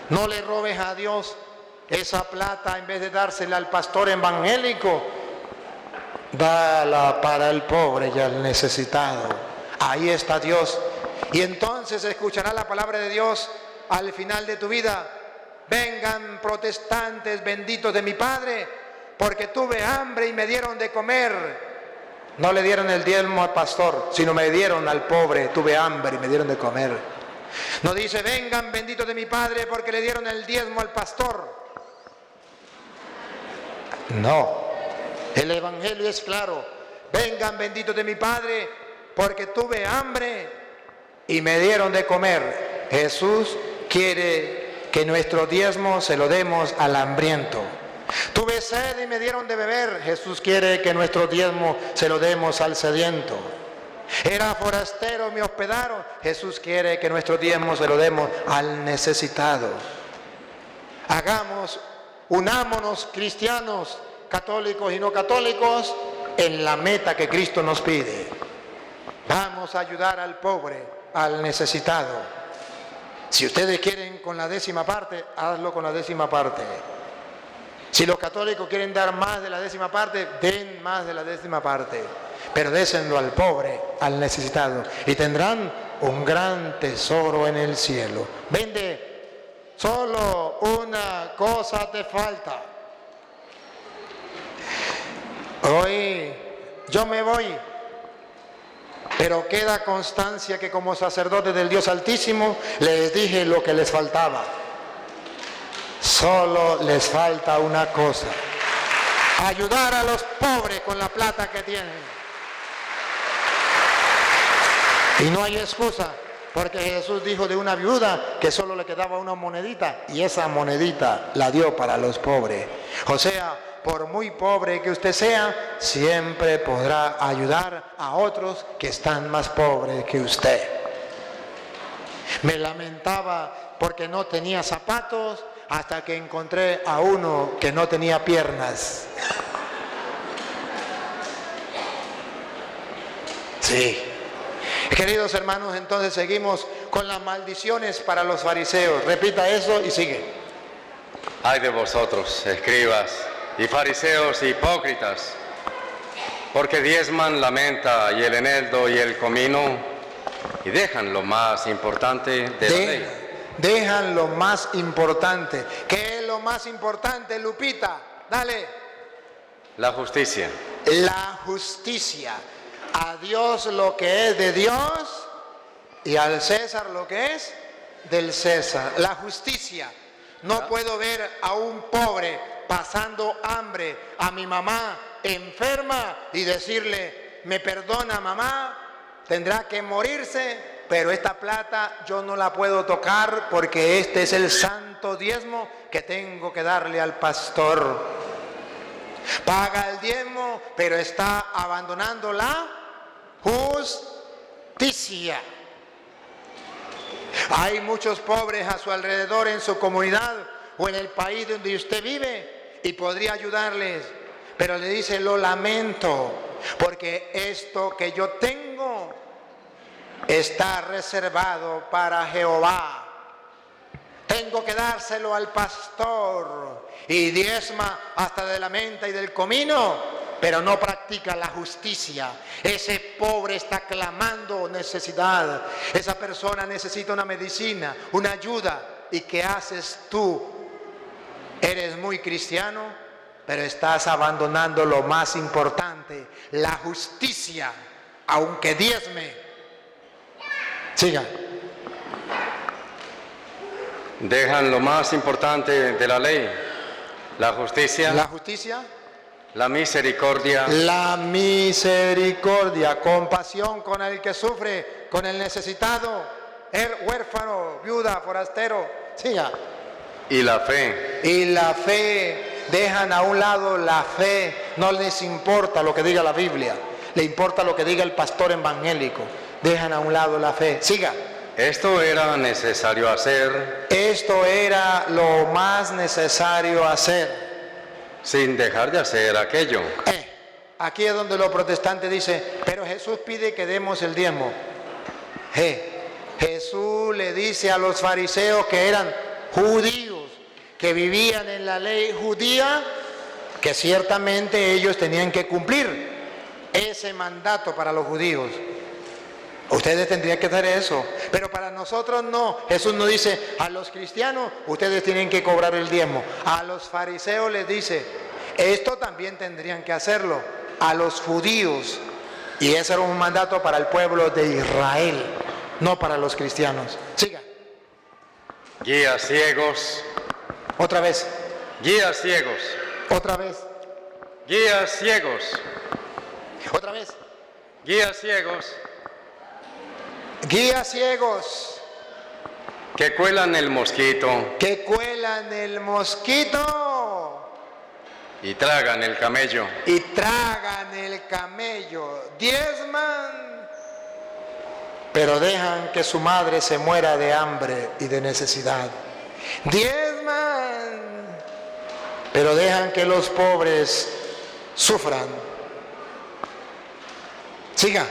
No le robes a Dios esa plata, en vez de dársela al pastor evangélico, dala para el pobre y al necesitado. Ahí está Dios. Y entonces escucharás la palabra de Dios al final de tu vida. Vengan protestantes benditos de mi Padre, porque tuve hambre y me dieron de comer. No le dieron el diezmo al pastor, sino me dieron al pobre. Tuve hambre y me dieron de comer. No dice, vengan benditos de mi Padre, porque le dieron el diezmo al pastor. No. El Evangelio es claro. Vengan benditos de mi Padre, porque tuve hambre y me dieron de comer. Jesús quiere que nuestro diezmo se lo demos al hambriento. Tuve sed y me dieron de beber. Jesús quiere que nuestro diezmo se lo demos al sediento. Era forastero, me hospedaron. Jesús quiere que nuestro diezmo se lo demos al necesitado. Unámonos cristianos, católicos y no católicos, en la meta que Cristo nos pide. Vamos a ayudar al pobre, al necesitado. Si ustedes quieren con la 10ª parte, hazlo con la 10ª parte. Si los católicos quieren dar más de la 10ª parte, den más de la 10ª parte. Pero désenlo al pobre, al necesitado, y tendrán un gran tesoro en el cielo. Vende, solo una cosa te falta. Hoy yo me voy, pero queda constancia que como sacerdote del Dios Altísimo les dije lo que les faltaba. Solo les falta una cosa: ayudar a los pobres con la plata que tienen. Y no hay excusa, Porque Jesús dijo de una viuda que solo le quedaba una monedita y esa monedita la dio para los pobres. O sea, por muy pobre que usted sea, siempre podrá ayudar a otros que están más pobres que usted. Me lamentaba porque no tenía zapatos hasta que encontré a uno que no tenía piernas. Sí. Queridos hermanos, entonces seguimos con las maldiciones para los fariseos. Repita eso y sigue. Ay de vosotros, escribas y fariseos hipócritas, porque diezman la menta y el eneldo y el comino y dejan lo más importante de la ley. Dejan lo más importante. ¿Qué es lo más importante, Lupita? Dale. La justicia. La justicia. A Dios lo que es de Dios y al César lo que es del César. La justicia. No puedo ver a un pobre pasando hambre, a mi mamá enferma y decirle, me perdona mamá, tendrá que morirse, pero esta plata yo no la puedo tocar porque este es el santo diezmo que tengo que darle al pastor. Paga el diezmo, pero está abandonando la justicia. Hay muchos pobres a su alrededor en su comunidad o en el país donde usted vive y podría ayudarles, pero le dice, lo lamento, porque esto que yo tengo está reservado para Jehová. Tengo que dárselo al pastor y diezma hasta de la menta y del comino, pero no practica la justicia. Ese pobre está clamando necesidad. Esa persona necesita una medicina, una ayuda. ¿Y qué haces tú? Eres muy cristiano, pero estás abandonando lo más importante, la justicia, aunque diezme. Siga. Dejan lo más importante de la ley, la justicia. La justicia. La misericordia. La misericordia, compasión con el que sufre, con el necesitado, el huérfano, viuda, forastero. Siga. Y la fe. Y la fe, dejan a un lado la fe, no les importa lo que diga la Biblia, le importa lo que diga el pastor evangélico, dejan a un lado la fe. Siga. Esto era necesario hacer. Esto era lo más necesario hacer. Sin dejar de hacer aquello. Aquí es donde los protestantes dicen, pero Jesús pide que demos el diezmo. Jesús le dice a los fariseos que eran judíos, que vivían en la ley judía, que ciertamente ellos tenían que cumplir ese mandato para los judíos. Ustedes tendrían que hacer eso, pero para nosotros no. Jesús nos dice, a los cristianos ustedes tienen que cobrar el diezmo. A los fariseos les dice, esto también tendrían que hacerlo. A los judíos, y ese era un mandato para el pueblo de Israel, no para los cristianos. Siga. Guías ciegos. Otra vez. Guías ciegos. Otra vez. Guías ciegos. Otra vez. Guías ciegos. Guías ciegos. Que cuelan el mosquito. Que cuelan el mosquito. Y tragan el camello. Y tragan el camello. Diezman, pero dejan que su madre se muera de hambre y de necesidad. Diezman, pero dejan que los pobres sufran. Siga.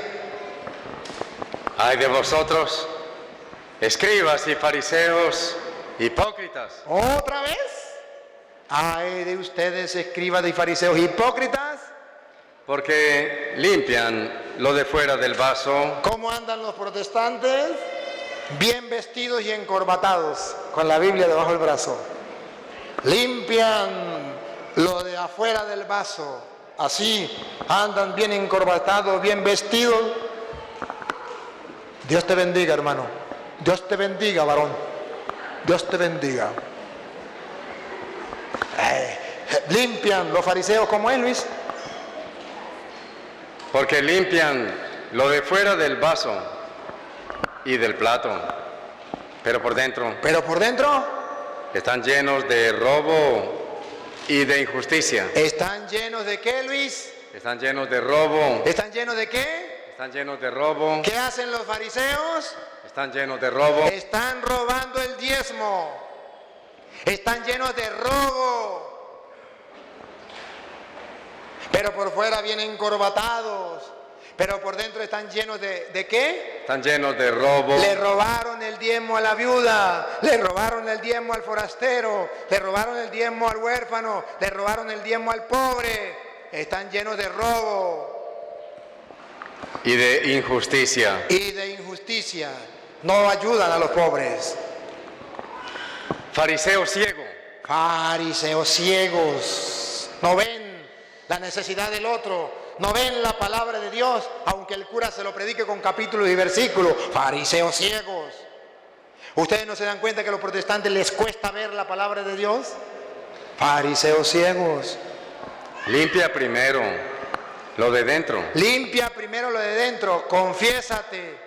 Ay de vosotros, escribas y fariseos hipócritas. ¿Otra vez? Ay de ustedes, escribas y fariseos hipócritas. Porque limpian lo de fuera del vaso. ¿Cómo andan los protestantes? Bien vestidos y encorbatados, con la Biblia debajo del brazo. Limpian lo de afuera del vaso. Así andan bien encorbatados, bien vestidos. Dios te bendiga, hermano. Dios te bendiga, varón. Dios te bendiga. Limpian los fariseos, ¿cómo es, Luis? Porque limpian lo de fuera del vaso, y del plato, pero por dentro están llenos de robo y de injusticia. ¿Están llenos de qué, Luis? Están llenos de robo. ¿Están llenos de qué? Están llenos de robo. ¿Qué hacen los fariseos? Están llenos de robo. Están robando el diezmo. Están llenos de robo. Pero por fuera vienen encorbatados. Pero por dentro están llenos ¿de qué? Están llenos de robo. Le robaron el diezmo a la viuda, le robaron el diezmo al forastero, le robaron el diezmo al huérfano, le robaron el diezmo al pobre. Están llenos de robo. Y de injusticia. Y de injusticia. No ayudan a los pobres. Fariseo ciego. Fariseos ciegos. No ven la necesidad del otro. No ven la palabra de Dios, aunque el cura se lo predique con capítulos y versículos. Fariseos ciegos. ¿Ustedes no se dan cuenta que a los protestantes les cuesta ver la palabra de Dios? Fariseos ciegos. Limpia primero lo de dentro. Limpia primero lo de dentro, confiésate.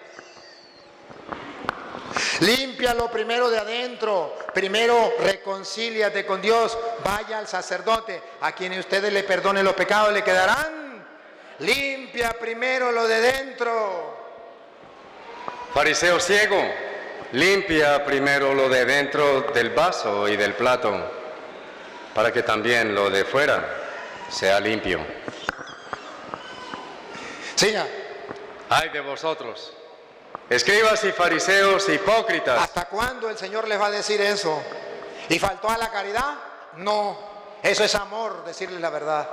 Limpia lo primero de adentro. Primero reconcíliate con Dios. Vaya al sacerdote, a quien ustedes le perdonen los pecados, le quedarán. Limpia primero lo de dentro. Fariseo ciego, limpia primero lo de dentro del vaso y del plato, para que también lo de fuera sea limpio. Siga. Ay de vosotros, escribas y fariseos hipócritas. ¿Hasta cuándo el Señor les va a decir eso? ¿Y faltó a la caridad? No, eso es amor, decirles la verdad.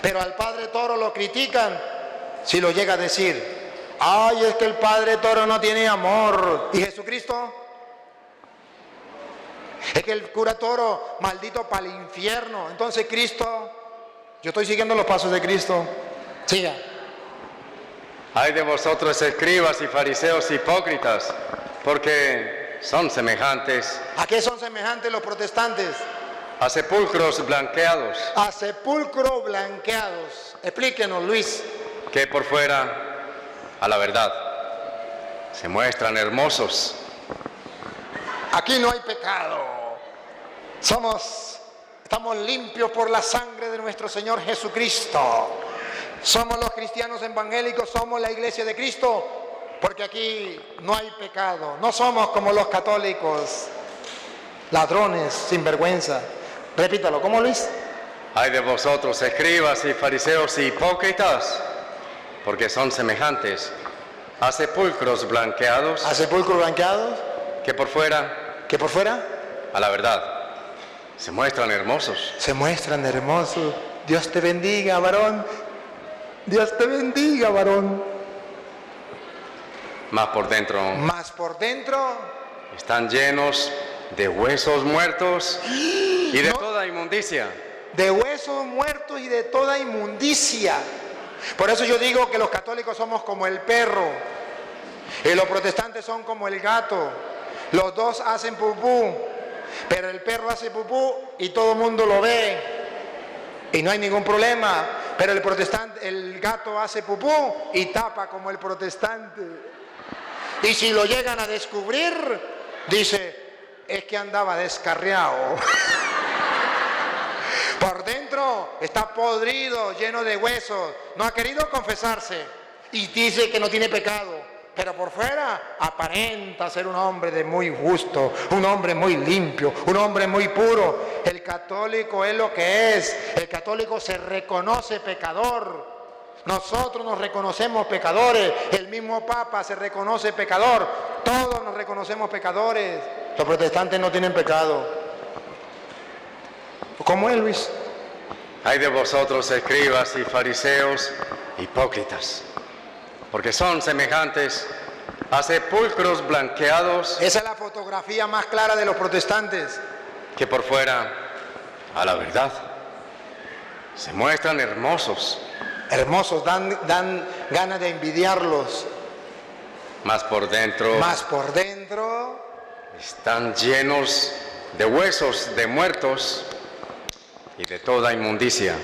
Pero al Padre Toro lo critican si lo llega a decir. Ay, es que el Padre Toro no tiene amor. ¿Y Jesucristo? Es que el cura Toro, maldito para el infierno. Entonces Cristo, yo estoy siguiendo los pasos de Cristo. Siga. Ay de vosotros, escribas y fariseos hipócritas, porque son semejantes. ¿A qué son semejantes los protestantes? A sepulcros blanqueados. A sepulcros blanqueados. Explíquenos, Luis. Que por fuera, a la verdad, se muestran hermosos. Aquí no hay pecado. Estamos limpios por la sangre de nuestro Señor Jesucristo. Somos los cristianos evangélicos, somos la iglesia de Cristo, porque aquí no hay pecado. No somos como los católicos, ladrones, sinvergüenza. Repítalo, ¿cómo, Luis? Ay de vosotros, escribas y fariseos hipócritas, porque son semejantes a sepulcros blanqueados. ¿A sepulcros blanqueados? Que por fuera, a la verdad, se muestran hermosos. Se muestran hermosos. Dios te bendiga, varón. Dios te bendiga, varón. Más por dentro están llenos de huesos muertos y de toda inmundicia. De huesos muertos y de toda inmundicia. Por eso yo digo que los católicos somos como el perro y los protestantes son como el gato. Los dos hacen pupú, pero el perro hace pupú y todo el mundo lo ve y no hay ningún problema. Pero el gato hace pupú y tapa como el protestante. Y si lo llegan a descubrir, dice, es que andaba descarriado. Por dentro está podrido, lleno de huesos. No ha querido confesarse y dice que no tiene pecado. Pero por fuera aparenta ser un hombre de muy justo, un hombre muy limpio, un hombre muy puro. El católico es lo que es. El católico se reconoce pecador. Nosotros nos reconocemos pecadores. El mismo Papa se reconoce pecador. Todos nos reconocemos pecadores. Los protestantes no tienen pecado. ¿Cómo es, Luis? Ay de vosotros, escribas y fariseos hipócritas, porque son semejantes a sepulcros blanqueados. Esa es la fotografía más clara de los protestantes. Que por fuera, a la verdad, se muestran hermosos. Hermosos, dan ganas de envidiarlos. Más por dentro están llenos de huesos de muertos y de toda inmundicia.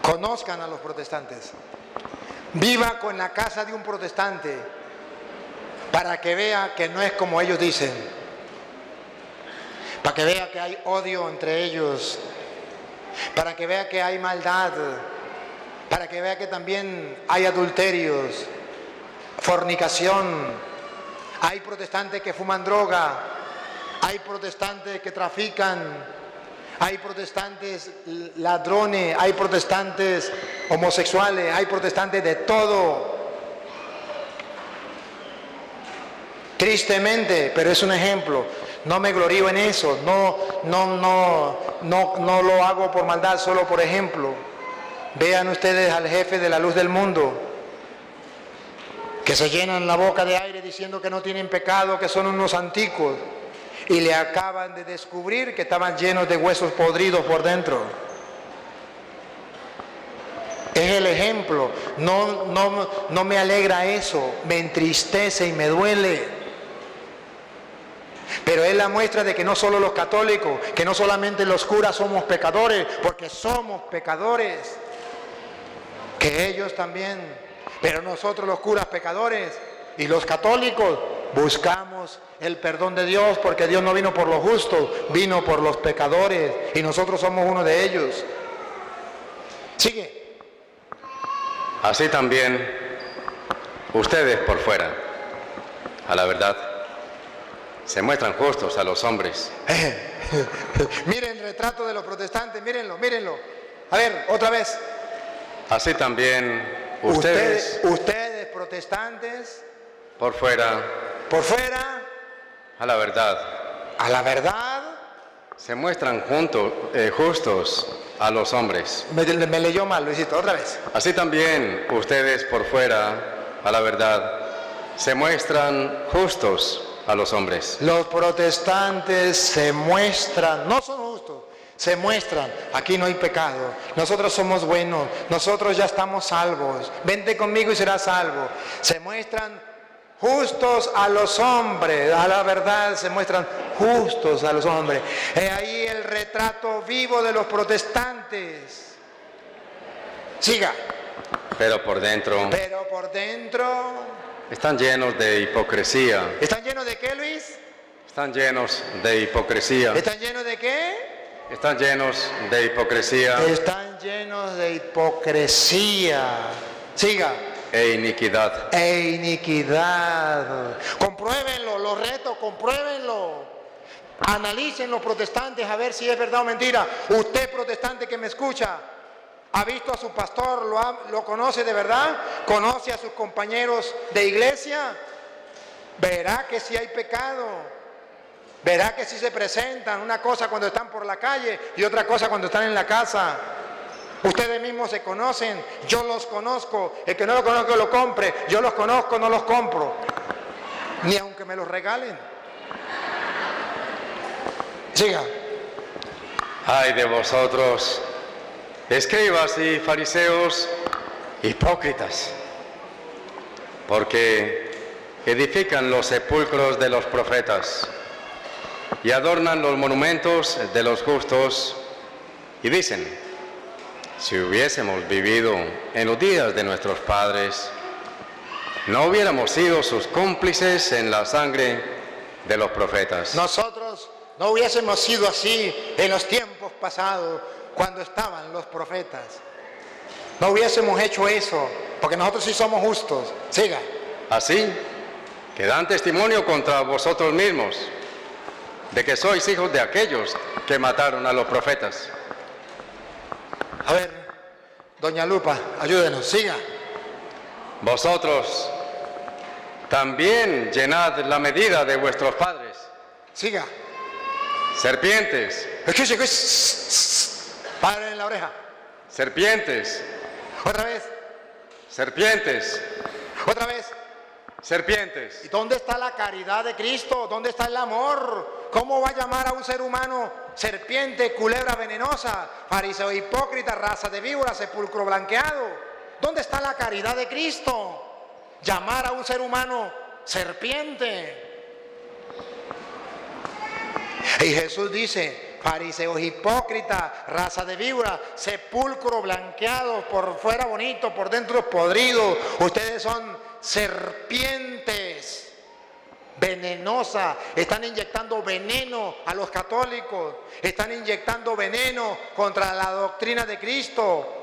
Conozcan a los protestantes. Viva con la casa de un protestante para que vea que no es como ellos dicen, para que vea que hay odio entre ellos, para que vea que hay maldad, para que vea que también hay adulterios, fornicación, hay protestantes que fuman droga, hay protestantes que trafican, hay protestantes ladrones, hay protestantes homosexuales, hay protestantes de todo. Tristemente, pero es un ejemplo. No me glorío en eso, no lo hago por maldad, solo por ejemplo. Vean ustedes al jefe de la luz del mundo, que se llenan la boca de aire diciendo que no tienen pecado, que son unos santicos, y le acaban de descubrir que estaban llenos de huesos podridos por dentro. Es el ejemplo. No me alegra eso, me entristece y me duele. Pero es la muestra de que no solo los católicos, que no solamente los curas somos pecadores, porque somos pecadores, que ellos también, pero nosotros los curas pecadores y los católicos buscamos el perdón de Dios, porque Dios no vino por los justos, vino por los pecadores, y nosotros somos uno de ellos. Sigue. Así también ustedes por fuera, a la verdad, se muestran justos a los hombres. Miren el retrato de los protestantes, mírenlo. A ver, otra vez. Así también ustedes protestantes, por fuera, a la verdad, se muestran justos a los hombres. Me leyó mal, Luisito, otra vez. Así también ustedes por fuera, a la verdad, se muestran justos a los hombres. Los protestantes se muestran, no son justos, se muestran. Aquí no hay pecado, nosotros somos buenos, nosotros ya estamos salvos, vente conmigo y serás salvo. Se muestran justos a los hombres, a la verdad se muestran justos a los hombres. Ahí el retrato vivo de los protestantes. Siga. Pero por dentro están llenos de hipocresía. ¿Están llenos de qué, Luis? Están llenos de hipocresía. ¿Están llenos de qué? Están llenos de hipocresía. Están llenos de hipocresía. Siga. E iniquidad. Compruébenlo, los retos, compruébenlo. Analicen los protestantes a ver si es verdad o mentira. Usted protestante que me escucha, ¿ha visto a su pastor? ¿Lo conoce de verdad? ¿Conoce a sus compañeros de iglesia? Verá que si hay pecado. Verá que si se presentan, una cosa cuando están por la calle y otra cosa cuando están en la casa. Ustedes mismos se conocen, yo los conozco. El que no lo conozco lo compre. Yo los conozco, no los compro. Ni aunque me los regalen. Siga. Ay de vosotros, escribas y fariseos hipócritas, porque edifican los sepulcros de los profetas y adornan los monumentos de los justos, y dicen: si hubiésemos vivido en los días de nuestros padres, no hubiéramos sido sus cómplices en la sangre de los profetas. Nosotros no hubiésemos sido así en los tiempos pasados, cuando estaban los profetas. No hubiésemos hecho eso, porque nosotros sí somos justos. Siga. Así que dan testimonio contra vosotros mismos de que sois hijos de aquellos que mataron a los profetas. A ver, doña Lupa, ayúdenos, siga. Vosotros también llenad la medida de vuestros padres. Siga. Serpientes. Padre en la oreja. Serpientes. Otra vez. Serpientes. Otra vez. Serpientes. ¿Y dónde está la caridad de Cristo? ¿Dónde está el amor? ¿Cómo va a llamar a un ser humano serpiente, culebra venenosa, fariseo hipócrita, raza de víbora, sepulcro blanqueado? ¿Dónde está la caridad de Cristo? Llamar a un ser humano serpiente. Y Jesús dice: Fariseos hipócritas, raza de víbora, sepulcro blanqueado, por fuera bonito, por dentro podrido. Ustedes son serpientes venenosas. Están inyectando veneno a los católicos. Están inyectando veneno contra la doctrina de Cristo.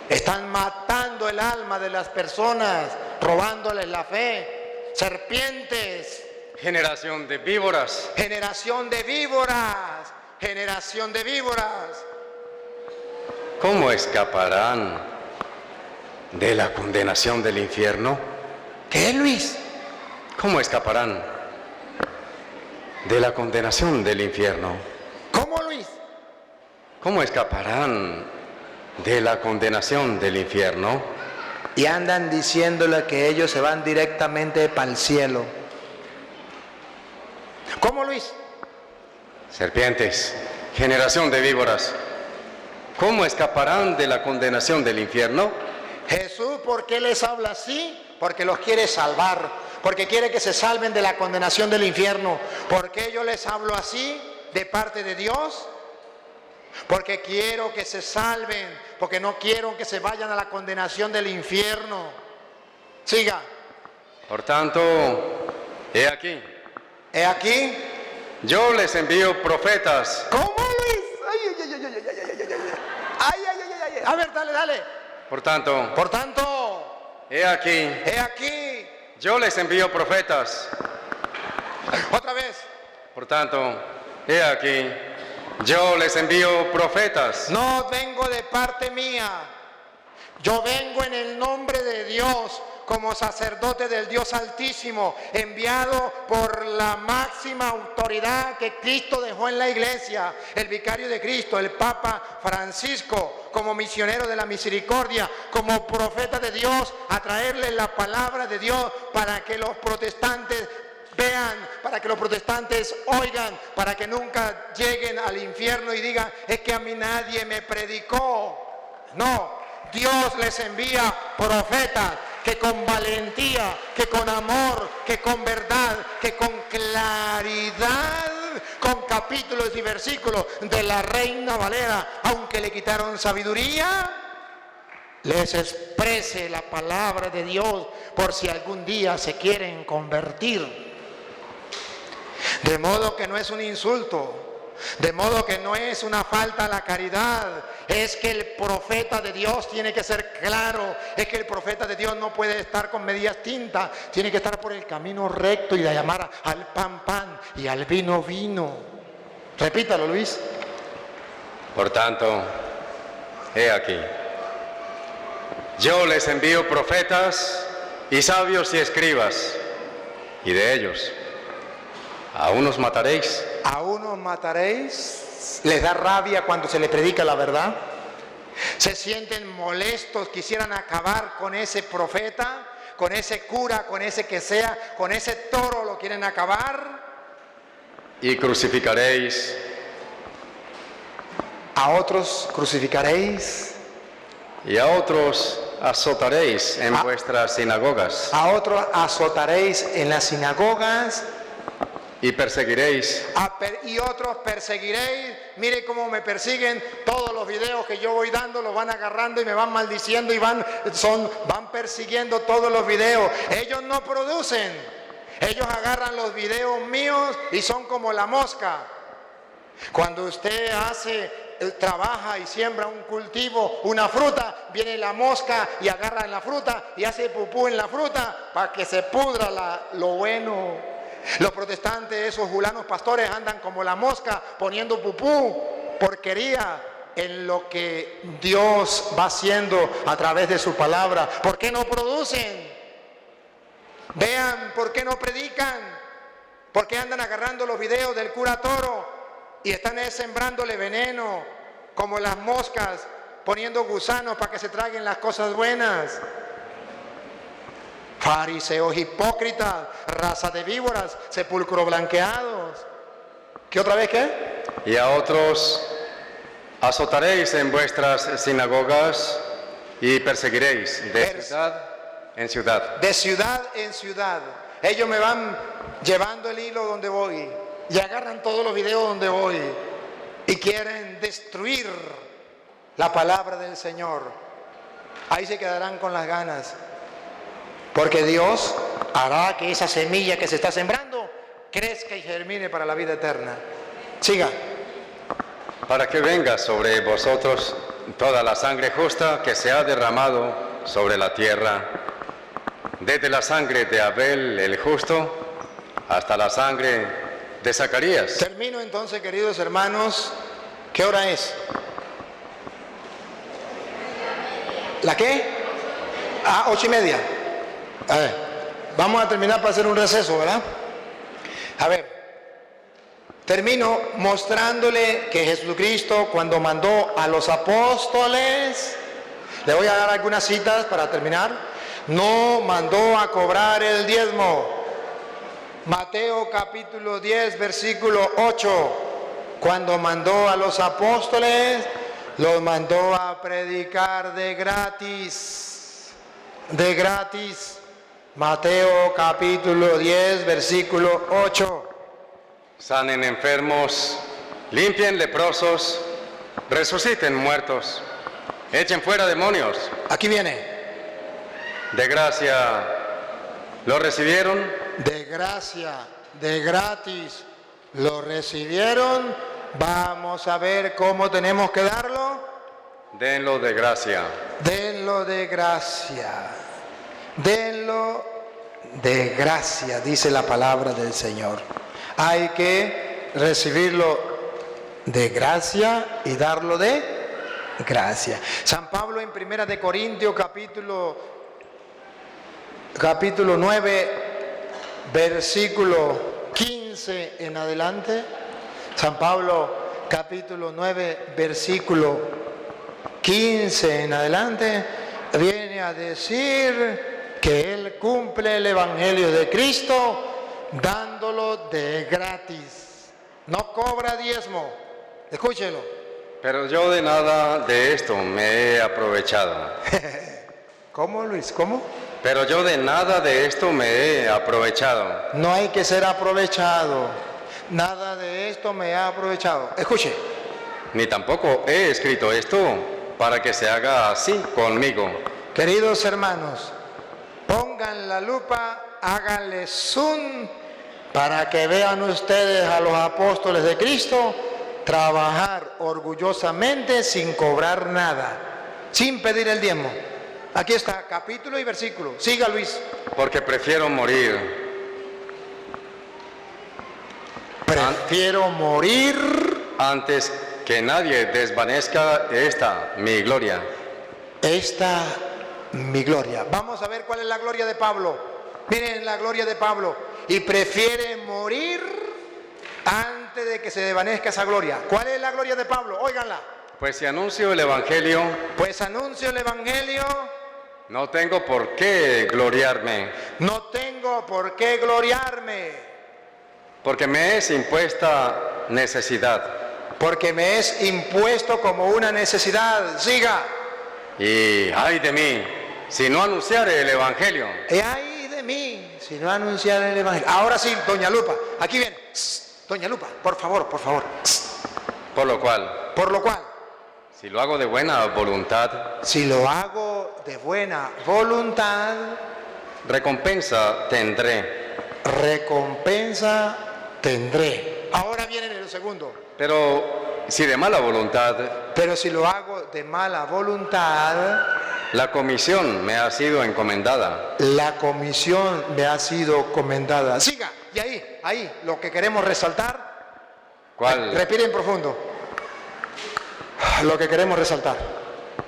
Están matando el alma de las personas, robándoles la fe. Serpientes. Generación de víboras. Generación de víboras. Generación de víboras. ¿Cómo escaparán de la condenación del infierno? ¿Qué, Luis? ¿Cómo escaparán de la condenación del infierno? ¿Cómo, Luis? ¿Cómo escaparán de la condenación del infierno? Y andan diciéndole que ellos se van directamente para el cielo. ¿Cómo, Luis? Serpientes, generación de víboras, ¿cómo escaparán de la condenación del infierno? Jesús, ¿por qué les habla así? Porque los quiere salvar, porque quiere que se salven de la condenación del infierno. ¿Por qué yo les hablo así de parte de Dios? Porque quiero que se salven, porque no quiero que se vayan a la condenación del infierno. Siga. Por tanto, he aquí. He aquí. Yo les envío profetas. ¿Cómo, Luis? Ay, ay, ay, ay, ay, ay, ay, ay, ay. Ay, ay, ay, ay, ay. A ver, dale, dale. Por tanto, he aquí. He aquí. Yo les envío profetas. Otra vez. Por tanto, he aquí. Yo les envío profetas. No vengo de parte mía. Yo vengo en el nombre de Dios, como sacerdote del Dios Altísimo, enviado por la máxima autoridad que Cristo dejó en la iglesia, el vicario de Cristo, el Papa Francisco, como misionero de la misericordia, como profeta de Dios, a traerle la palabra de Dios para que los protestantes vean, para que los protestantes oigan, para que nunca lleguen al infierno y digan, es que a mí nadie me predicó. No, Dios les envía profetas que con valentía, que con amor, que con verdad, que con claridad, con capítulos y versículos de la Reina Valera, aunque le quitaron sabiduría, les exprese la palabra de Dios por si algún día se quieren convertir. De modo que no es un insulto, de modo que no es una falta a la caridad, es que el profeta de Dios tiene que ser claro, es que el profeta de Dios no puede estar con medias tintas, tiene que estar por el camino recto y de llamar al pan pan y al vino vino. Repítalo, Luis. Por tanto, he aquí. Yo les envío profetas y sabios y escribas, y de ellos a unos mataréis. A unos mataréis. Les da rabia cuando se les predica la verdad. Se sienten molestos, quisieran acabar con ese profeta, con ese cura, con ese que sea, con ese toro lo quieren acabar. Y crucificaréis. A otros crucificaréis. Y a otros azotaréis en vuestras sinagogas. A otros azotaréis en las sinagogas. Y perseguiréis. Y otros perseguiréis. Mire cómo me persiguen. Todos los videos que yo voy dando los van agarrando y me van maldiciendo y van persiguiendo todos los videos. Ellos no producen. Ellos agarran los videos míos y son como la mosca. Cuando usted trabaja y siembra un cultivo, una fruta, viene la mosca y agarra la fruta y hace pupú en la fruta para que se pudra lo bueno. Los protestantes, esos julanos pastores, andan como la mosca poniendo pupú, porquería, en lo que Dios va haciendo a través de su palabra. ¿Por qué no producen? Vean, ¿por qué no predican? ¿Por qué andan agarrando los videos del cura Toro y están sembrándole veneno, como las moscas, poniendo gusanos para que se traguen las cosas buenas? Fariseos hipócritas, raza de víboras, sepulcro blanqueados. ¿Qué otra vez qué? Y a otros azotaréis en vuestras sinagogas y perseguiréis de ciudad en ciudad. De ciudad en ciudad. Ellos me van llevando el hilo donde voy. y agarran todos los videos donde voy y quieren destruir la palabra del Señor, ahí se quedarán con las ganas, porque Dios hará que esa semilla que se está sembrando crezca y germine para la vida eterna. Siga. Para que venga sobre vosotros toda la sangre justa que se ha derramado sobre la tierra, desde la sangre de Abel el justo hasta la sangre de Zacarías. Termino entonces, queridos hermanos. ¿Qué hora es? ¿La qué? 8:30. A ver, vamos a terminar para hacer un receso, ¿verdad? A ver, termino mostrándole que Jesucristo, cuando mandó a los apóstoles, le voy a dar algunas citas para terminar, no mandó a cobrar el diezmo. Mateo capítulo 10, versículo 8, cuando mandó a los apóstoles, los mandó a predicar de gratis, de gratis. Mateo capítulo 10, versículo 8. Sanen enfermos, limpien leprosos, resuciten muertos, echen fuera demonios. Aquí viene. De gracia lo recibieron. De gracia, de gratis, lo recibieron. Vamos a ver cómo tenemos que darlo. Denlo de gracia. Denlo de gracia. Denlo de gracia, dice la palabra del Señor. Hay que recibirlo de gracia y darlo de gracia. San Pablo en 1 de Corintios capítulo 9, versículo 15 en adelante. San Pablo capítulo 9, versículo 15 en adelante, viene a decir que Él cumple el Evangelio de Cristo dándolo de gratis. No cobra diezmo. Escúchelo. Pero yo de nada de esto me he aprovechado. ¿Cómo, Luis? ¿Cómo? Pero yo de nada de esto me he aprovechado. No hay que ser aprovechado. Nada de esto me ha aprovechado. Escuche. Ni tampoco he escrito esto para que se haga así conmigo. Queridos hermanos, pongan la lupa, háganle zoom para que vean ustedes a los apóstoles de Cristo trabajar orgullosamente sin cobrar nada, sin pedir el diezmo. Aquí está, capítulo y versículo. Siga, Luis. Porque prefiero morir. Prefiero morir antes que nadie desvanezca esta mi gloria. Esta mi gloria. Vamos a ver cuál es la gloria de Pablo. Miren la gloria de Pablo. Y prefiere morir antes de que se desvanezca esa gloria. ¿Cuál es la gloria de Pablo? Óiganla. Pues si anuncio el Evangelio. Pues anuncio el Evangelio. No tengo por qué gloriarme. No tengo por qué gloriarme. Porque me es impuesta necesidad. Porque me es impuesto como una necesidad. Siga. Y ay de mí, si no anunciare el Evangelio. Y ay de mí, si no anunciare el Evangelio. Ahora sí, doña Lupa, aquí viene. Doña Lupa, por favor, por favor. Por lo cual. Por lo cual. Si lo hago de buena voluntad. Si lo hago de buena voluntad. Recompensa tendré. Recompensa tendré. Ahora viene el segundo. Pero si de mala voluntad. Pero si lo hago de mala voluntad. La comisión me ha sido encomendada. La comisión me ha sido encomendada. Siga. Y ahí, lo que queremos resaltar. ¿Cuál? Respiren profundo. Lo que queremos resaltar.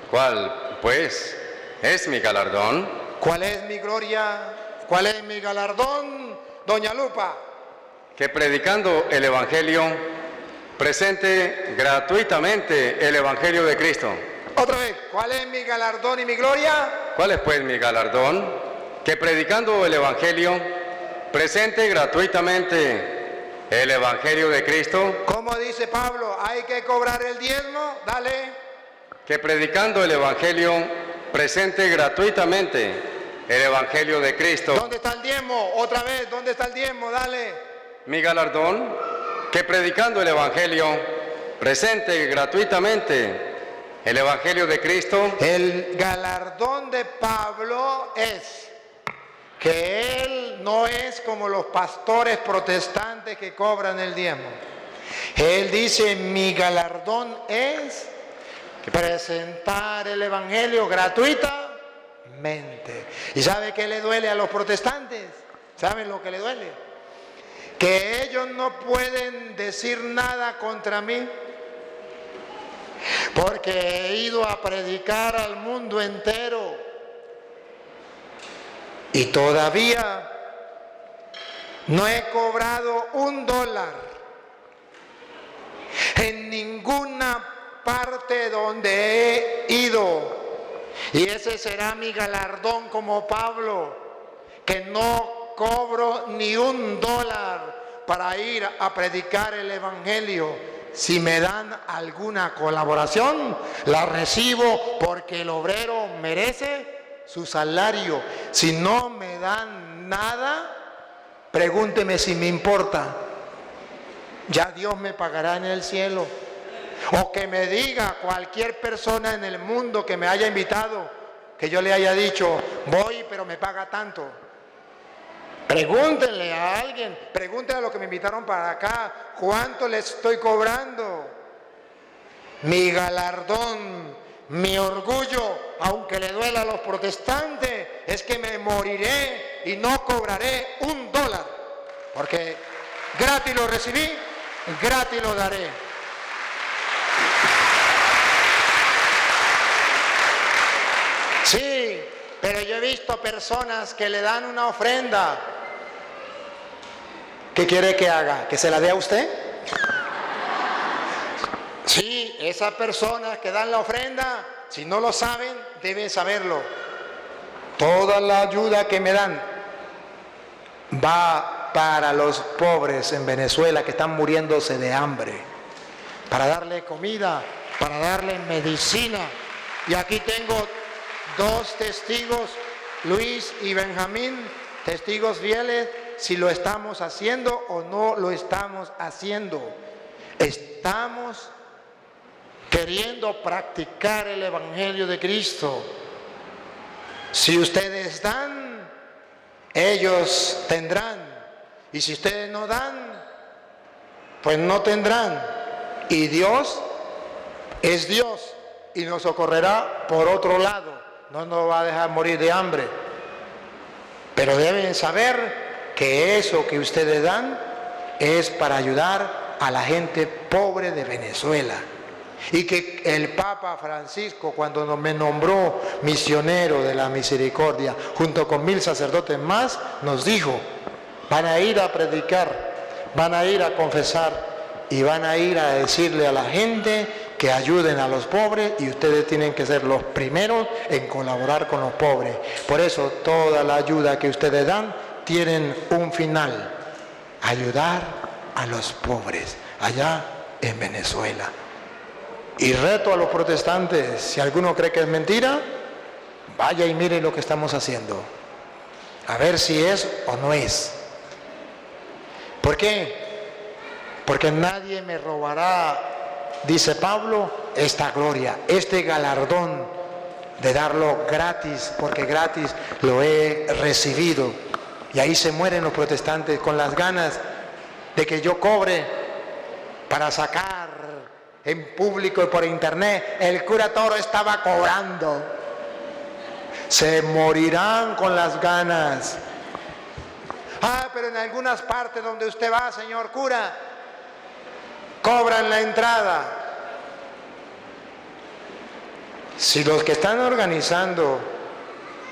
¿Cuál, pues, es mi galardón? ¿Cuál es mi gloria? ¿Cuál es mi galardón, doña Lupa? Que predicando el Evangelio, presente gratuitamente el Evangelio de Cristo. Otra vez, ¿cuál es mi galardón y mi gloria? ¿Cuál es pues mi galardón? Que predicando el Evangelio, presente gratuitamente el Evangelio de Cristo. ¿Cómo dice Pablo? ¿Hay que cobrar el diezmo? Dale. Que predicando el Evangelio, presente gratuitamente el Evangelio de Cristo. ¿Dónde está el diezmo? Otra vez, ¿dónde está el diezmo? Dale. Mi galardón que predicando el Evangelio, presente gratuitamente el Evangelio de Cristo, el galardón de Pablo es que él no es como los pastores protestantes que cobran el diezmo. Él dice, mi galardón es presentar el Evangelio gratuitamente. ¿Y sabe qué le duele a los protestantes? ¿Saben lo que le duele? Que ellos no pueden decir nada contra mí, porque he ido a predicar al mundo entero y todavía no he cobrado $1 en ninguna parte donde he ido. Y ese será mi galardón como Pablo, que no cobro ni $1 para ir a predicar el Evangelio. Si me dan alguna colaboración, la recibo porque el obrero merece su salario. Si no me dan nada, pregúnteme si me importa. Ya Dios me pagará en el cielo. O que me diga cualquier persona en el mundo que me haya invitado, que yo le haya dicho, voy pero me paga tanto. Pregúntenle a alguien, pregúntenle a los que me invitaron para acá, ¿cuánto les estoy cobrando? Mi galardón, mi orgullo, aunque le duela a los protestantes, es que me moriré y no cobraré $1, porque gratis lo recibí, gratis lo daré. Sí, pero yo he visto personas que le dan una ofrenda. ¿Qué quiere que haga? ¿Que se la dé a usted? Sí, esas personas que dan la ofrenda, si no lo saben, deben saberlo. Toda la ayuda que me dan va para los pobres en Venezuela que están muriéndose de hambre, para darle comida, para darle medicina. Y aquí tengo 2 testigos, Luis y Benjamín, testigos fieles, si lo estamos haciendo o no lo estamos haciendo. Estamos queriendo practicar el Evangelio de Cristo. Si ustedes dan, ellos tendrán. Y si ustedes no dan, pues no tendrán. Y Dios es Dios y nos socorrerá por otro lado. No nos va a dejar morir de hambre. Pero deben saber que eso que ustedes dan es para ayudar a la gente pobre de Venezuela. Y que el Papa Francisco, cuando me nombró misionero de la misericordia, junto con 1000 sacerdotes más, nos dijo, van a ir a predicar, van a ir a confesar y van a ir a decirle a la gente que ayuden a los pobres, y ustedes tienen que ser los primeros en colaborar con los pobres. Por eso toda la ayuda que ustedes dan tienen un final: ayudar a los pobres allá en Venezuela. Y reto a los protestantes, si alguno cree que es mentira, vaya y mire lo que estamos haciendo, a ver si es o no es. ¿Por qué? Porque nadie me robará, dice Pablo, esta gloria, este galardón de darlo gratis, porque gratis lo he recibido. Y ahí se mueren los protestantes con las ganas de que yo cobre para sacar en público y por internet, el cura Toro estaba cobrando. Se morirán con las ganas. Pero en algunas partes donde usted va, señor cura, cobran la entrada. Si los que están organizando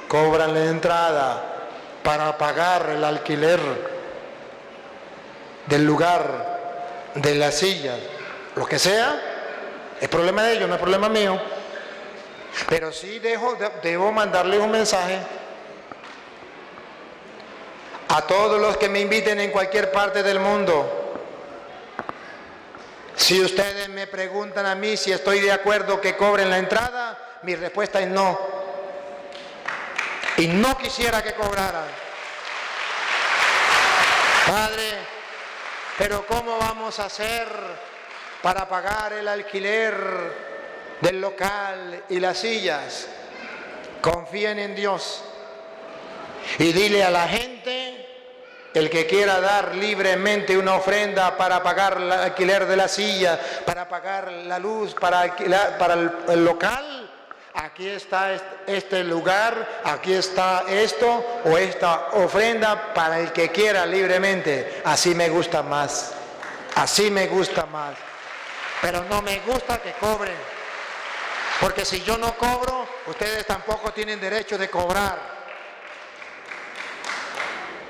cobran la entrada para pagar el alquiler del lugar, de las sillas, lo que sea, es problema de ellos, no es problema mío. Pero sí debo mandarles un mensaje a todos los que me inviten en cualquier parte del mundo. Si ustedes me preguntan a mí si estoy de acuerdo que cobren la entrada, mi respuesta es no. Y no quisiera que cobraran. Padre, Pero ¿cómo vamos a hacer para pagar el alquiler del local y las sillas? Confíen en Dios y dile a la gente, el que quiera dar libremente una ofrenda para pagar el alquiler de la silla, para pagar la luz, para el local, aquí está este lugar, aquí está esto o esta ofrenda para el que quiera libremente. Así me gusta más, así me gusta más. Pero no me gusta que cobren, porque si yo no cobro, ustedes tampoco tienen derecho de cobrar.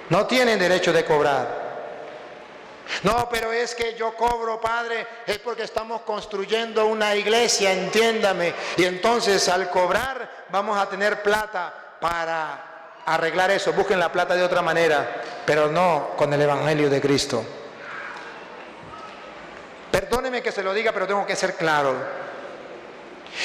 No tienen derecho de cobrar. No, pero es que yo cobro, padre, es porque estamos construyendo una iglesia, entiéndame. Y entonces al cobrar vamos a tener plata para arreglar eso. Busquen la plata de otra manera, pero no con el Evangelio de Cristo. Perdóneme que se lo diga, pero tengo que ser claro.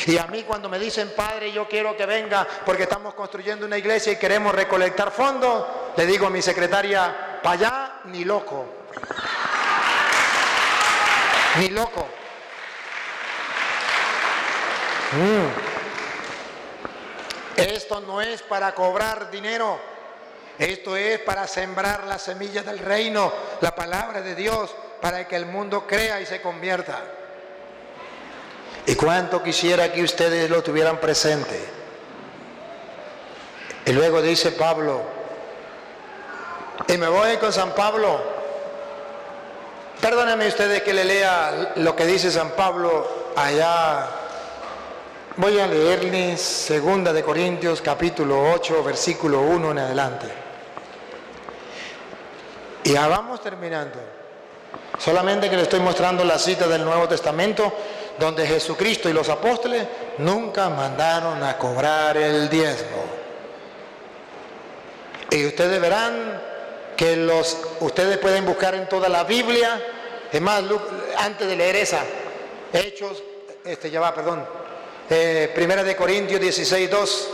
Y a mí cuando me dicen, padre, yo quiero que venga porque estamos construyendo una iglesia y queremos recolectar fondos, le digo a mi secretaria, para allá ni loco. Ni loco. Esto no es para cobrar dinero, esto es para sembrar las semillas del reino, la palabra de Dios, para que el mundo crea y se convierta. Y cuánto quisiera que ustedes lo tuvieran presente. Y luego dice Pablo, y me voy con San Pablo. Perdónenme ustedes que le lea lo que dice San Pablo allá. Voy a leerles 2 de Corintios capítulo 8, versículo 1 en adelante. Y ya vamos terminando. Solamente que le estoy mostrando la cita del Nuevo Testamento, donde Jesucristo y los apóstoles nunca mandaron a cobrar el diezmo. Y ustedes verán que ustedes pueden buscar en toda la Biblia. Es más, antes de leer esa, Hechos, 1 de Corintios 16, 2.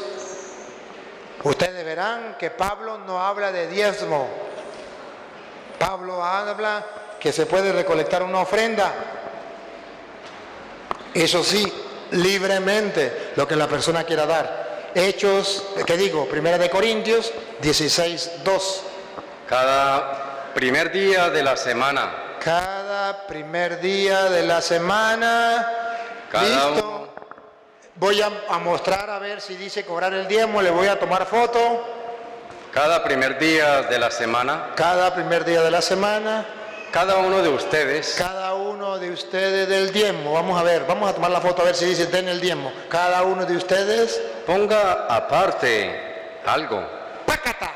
Ustedes verán que Pablo no habla de diezmo. Pablo habla que se puede recolectar una ofrenda. Eso sí, libremente, lo que la persona quiera dar. Hechos, 1 de Corintios 16, 2. Cada primer día de la semana. Cada primer día de la semana. Listo. Voy a mostrar a ver si dice cobrar el diezmo, le voy a tomar foto. Cada primer día de la semana. Cada primer día de la semana. Cada uno de ustedes. Cada uno de ustedes del diezmo. Vamos a ver, vamos a tomar la foto a ver si dice den el diezmo. Cada uno de ustedes. Ponga aparte algo. ¡Pácata!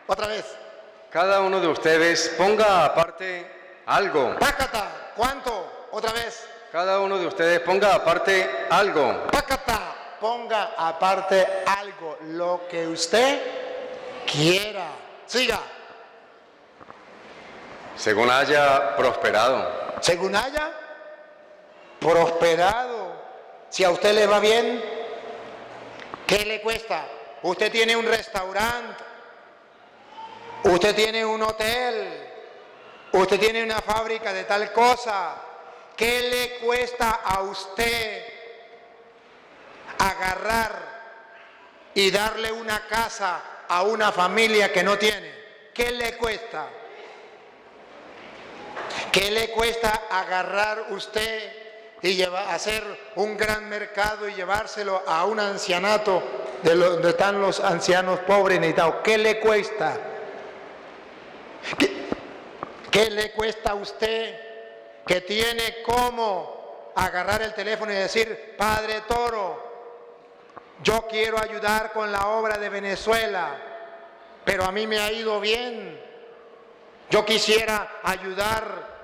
Otra vez. Cada uno de ustedes ponga aparte algo. ¡Pácata! ¿Cuánto? Otra vez. Cada uno de ustedes ponga aparte algo. ¡Pácata! Ponga aparte algo, lo que usted quiera. Siga. Según haya prosperado. Según haya prosperado. Si a usted le va bien, ¿qué le cuesta? Usted tiene un restaurante, usted tiene un hotel, usted tiene una fábrica de tal cosa. ¿Qué le cuesta a usted agarrar y darle una casa a una familia que no tiene? ¿Qué le cuesta? ¿Qué le cuesta agarrar usted y hacer un gran mercado y llevárselo a un ancianato donde están los ancianos pobres necesitados? ¿Qué le cuesta? ¿Qué le cuesta a usted que tiene cómo agarrar el teléfono y decir, Padre Toro, yo quiero ayudar con la obra de Venezuela, pero a mí me ha ido bien, yo quisiera ayudar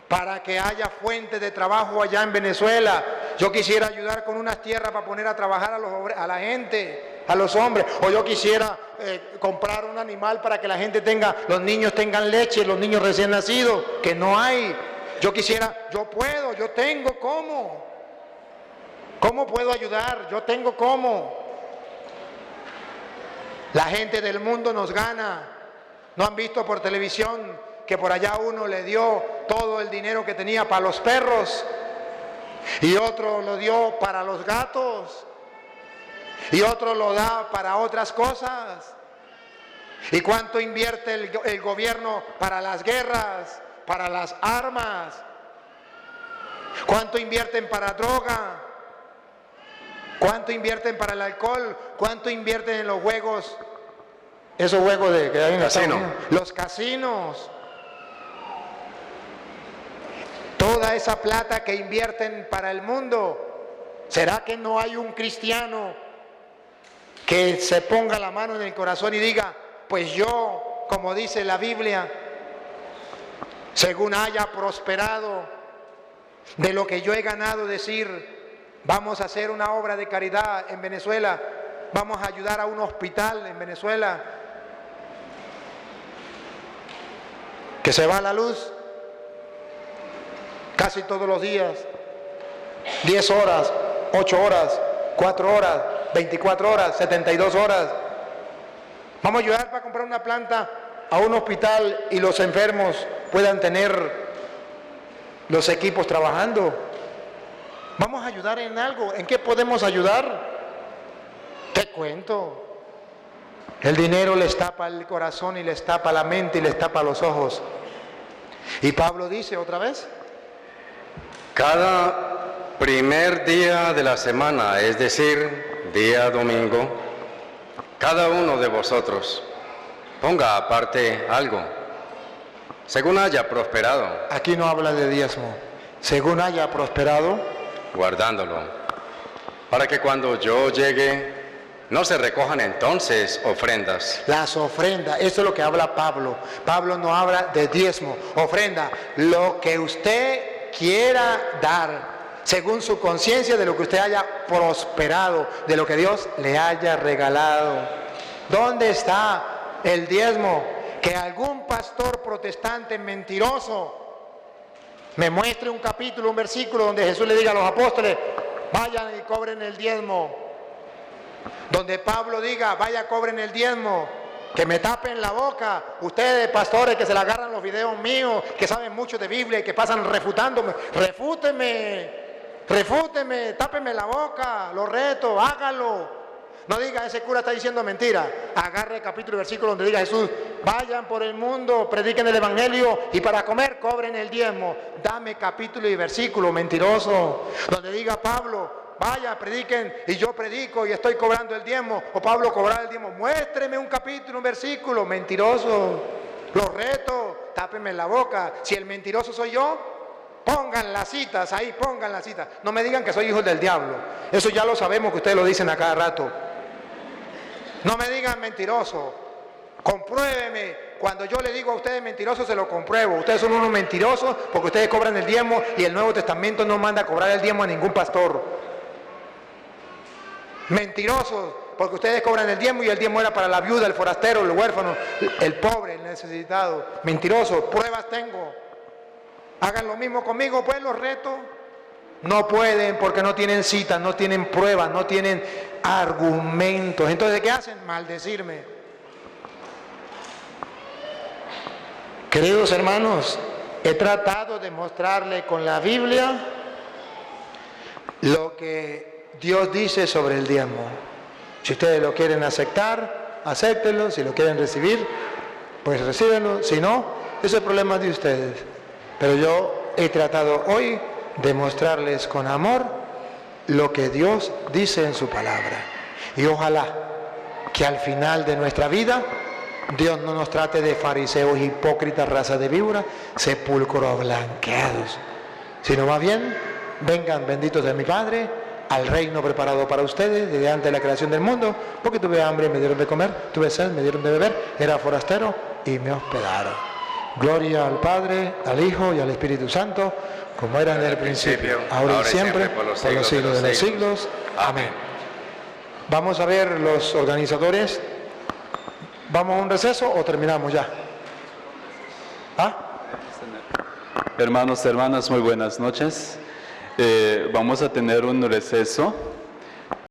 para que haya fuentes de trabajo allá en Venezuela, yo quisiera ayudar con unas tierras para poner a trabajar a la gente, a los hombres, o yo quisiera comprar un animal para que la gente los niños tengan leche, los niños recién nacidos, que no hay. Yo quisiera, yo puedo, yo tengo cómo. ¿Cómo puedo ayudar? Yo tengo cómo. La gente del mundo nos gana. ¿No han visto por televisión que por allá uno le dio todo el dinero que tenía para los perros y otro lo dio para los gatos y otro lo da para otras cosas. ¿Y cuánto invierte el gobierno para las guerras, para las armas? ¿Cuánto invierten para droga? ¿Cuánto invierten para el alcohol? ¿Cuánto invierten en los juegos? Esos juegos que hay en Estados Unidos. Los casinos. Toda esa plata que invierten para el mundo. ¿Será que no hay un cristiano que se ponga la mano en el corazón y diga, pues yo, como dice la Biblia, según haya prosperado de lo que yo he ganado, decir, vamos a hacer una obra de caridad en Venezuela, vamos a ayudar a un hospital en Venezuela, que se va la luz casi todos los días, 10 horas, 8 horas, 4 horas, 24 horas, 72 horas. Vamos a ayudar para comprar una planta a un hospital y los enfermos puedan tener los equipos trabajando. Vamos a ayudar en algo. ¿En qué podemos ayudar? Te cuento. El dinero les tapa el corazón y les tapa la mente y les tapa los ojos. Y Pablo dice otra vez, cada primer día de la semana, es decir, día domingo, cada uno de vosotros ponga aparte algo, según haya prosperado. Aquí no habla de diezmo. Según haya prosperado, guardándolo, para que cuando yo llegue no se recojan entonces ofrendas. Las ofrendas, eso es lo que habla Pablo. Pablo no habla de diezmo, ofrenda, lo que usted quiera dar, según su conciencia de lo que usted haya prosperado, de lo que Dios le haya regalado. ¿Dónde está el diezmo? Que algún pastor protestante mentiroso me muestre un capítulo, un versículo donde Jesús le diga a los apóstoles, vayan y cobren el diezmo. Donde Pablo diga, vaya, cobren el diezmo. Que me tapen la boca. Ustedes, pastores, que se le agarran los videos míos, que saben mucho de Biblia y que pasan refutándome. Refúteme, tápenme la boca, lo reto, hágalo. No diga, ese cura está diciendo mentira. Agarre el capítulo y versículo donde diga Jesús, vayan por el mundo, prediquen el evangelio y para comer cobren el diezmo. Dame capítulo y versículo, mentiroso. Donde diga Pablo, vaya, prediquen y yo predico y estoy cobrando el diezmo. O Pablo cobrar el diezmo. Muéstreme un capítulo, un versículo, mentiroso. Los reto, tápenme la boca. Si el mentiroso soy yo, pongan las citas ahí, pongan las citas. No me digan que soy hijo del diablo. Eso ya lo sabemos que ustedes lo dicen a cada rato. No me digan mentiroso. Compruébeme. Cuando yo le digo a ustedes mentirosos, se lo compruebo. Ustedes son unos mentirosos porque ustedes cobran el diezmo y el Nuevo Testamento no manda a cobrar el diezmo a ningún pastor. Mentirosos porque ustedes cobran el diezmo y el diezmo era para la viuda, el forastero, el huérfano, el pobre, el necesitado. Mentirosos. Pruebas tengo. Hagan lo mismo conmigo, pues los reto. No pueden porque no tienen citas, no tienen pruebas, no tienen argumentos. Entonces, ¿qué hacen? Maldecirme. Queridos hermanos, he tratado de mostrarle con la Biblia lo que Dios dice sobre el diezmo. Si ustedes lo quieren aceptar, acéptenlo. Si lo quieren recibir, pues recíbenlo. Si no, ese es el problema de ustedes. Pero yo he tratado hoy de mostrarles con amor lo que Dios dice en su palabra. Y ojalá que al final de nuestra vida Dios no nos trate de fariseos, hipócritas, raza de víbora, sepulcros blanqueados, sino más bien, vengan benditos de mi Padre, al reino preparado para ustedes desde antes de la creación del mundo, porque tuve hambre y me dieron de comer, tuve sed, me dieron de beber, era forastero y me hospedaron. Gloria al Padre, al Hijo y al Espíritu Santo, como era en el principio, ahora y siempre, por los siglos de los siglos. Amén. Vamos a ver los organizadores. ¿Vamos a un receso o terminamos ya? ¿Ah? Hermanos, hermanas, muy buenas noches. Vamos a tener un receso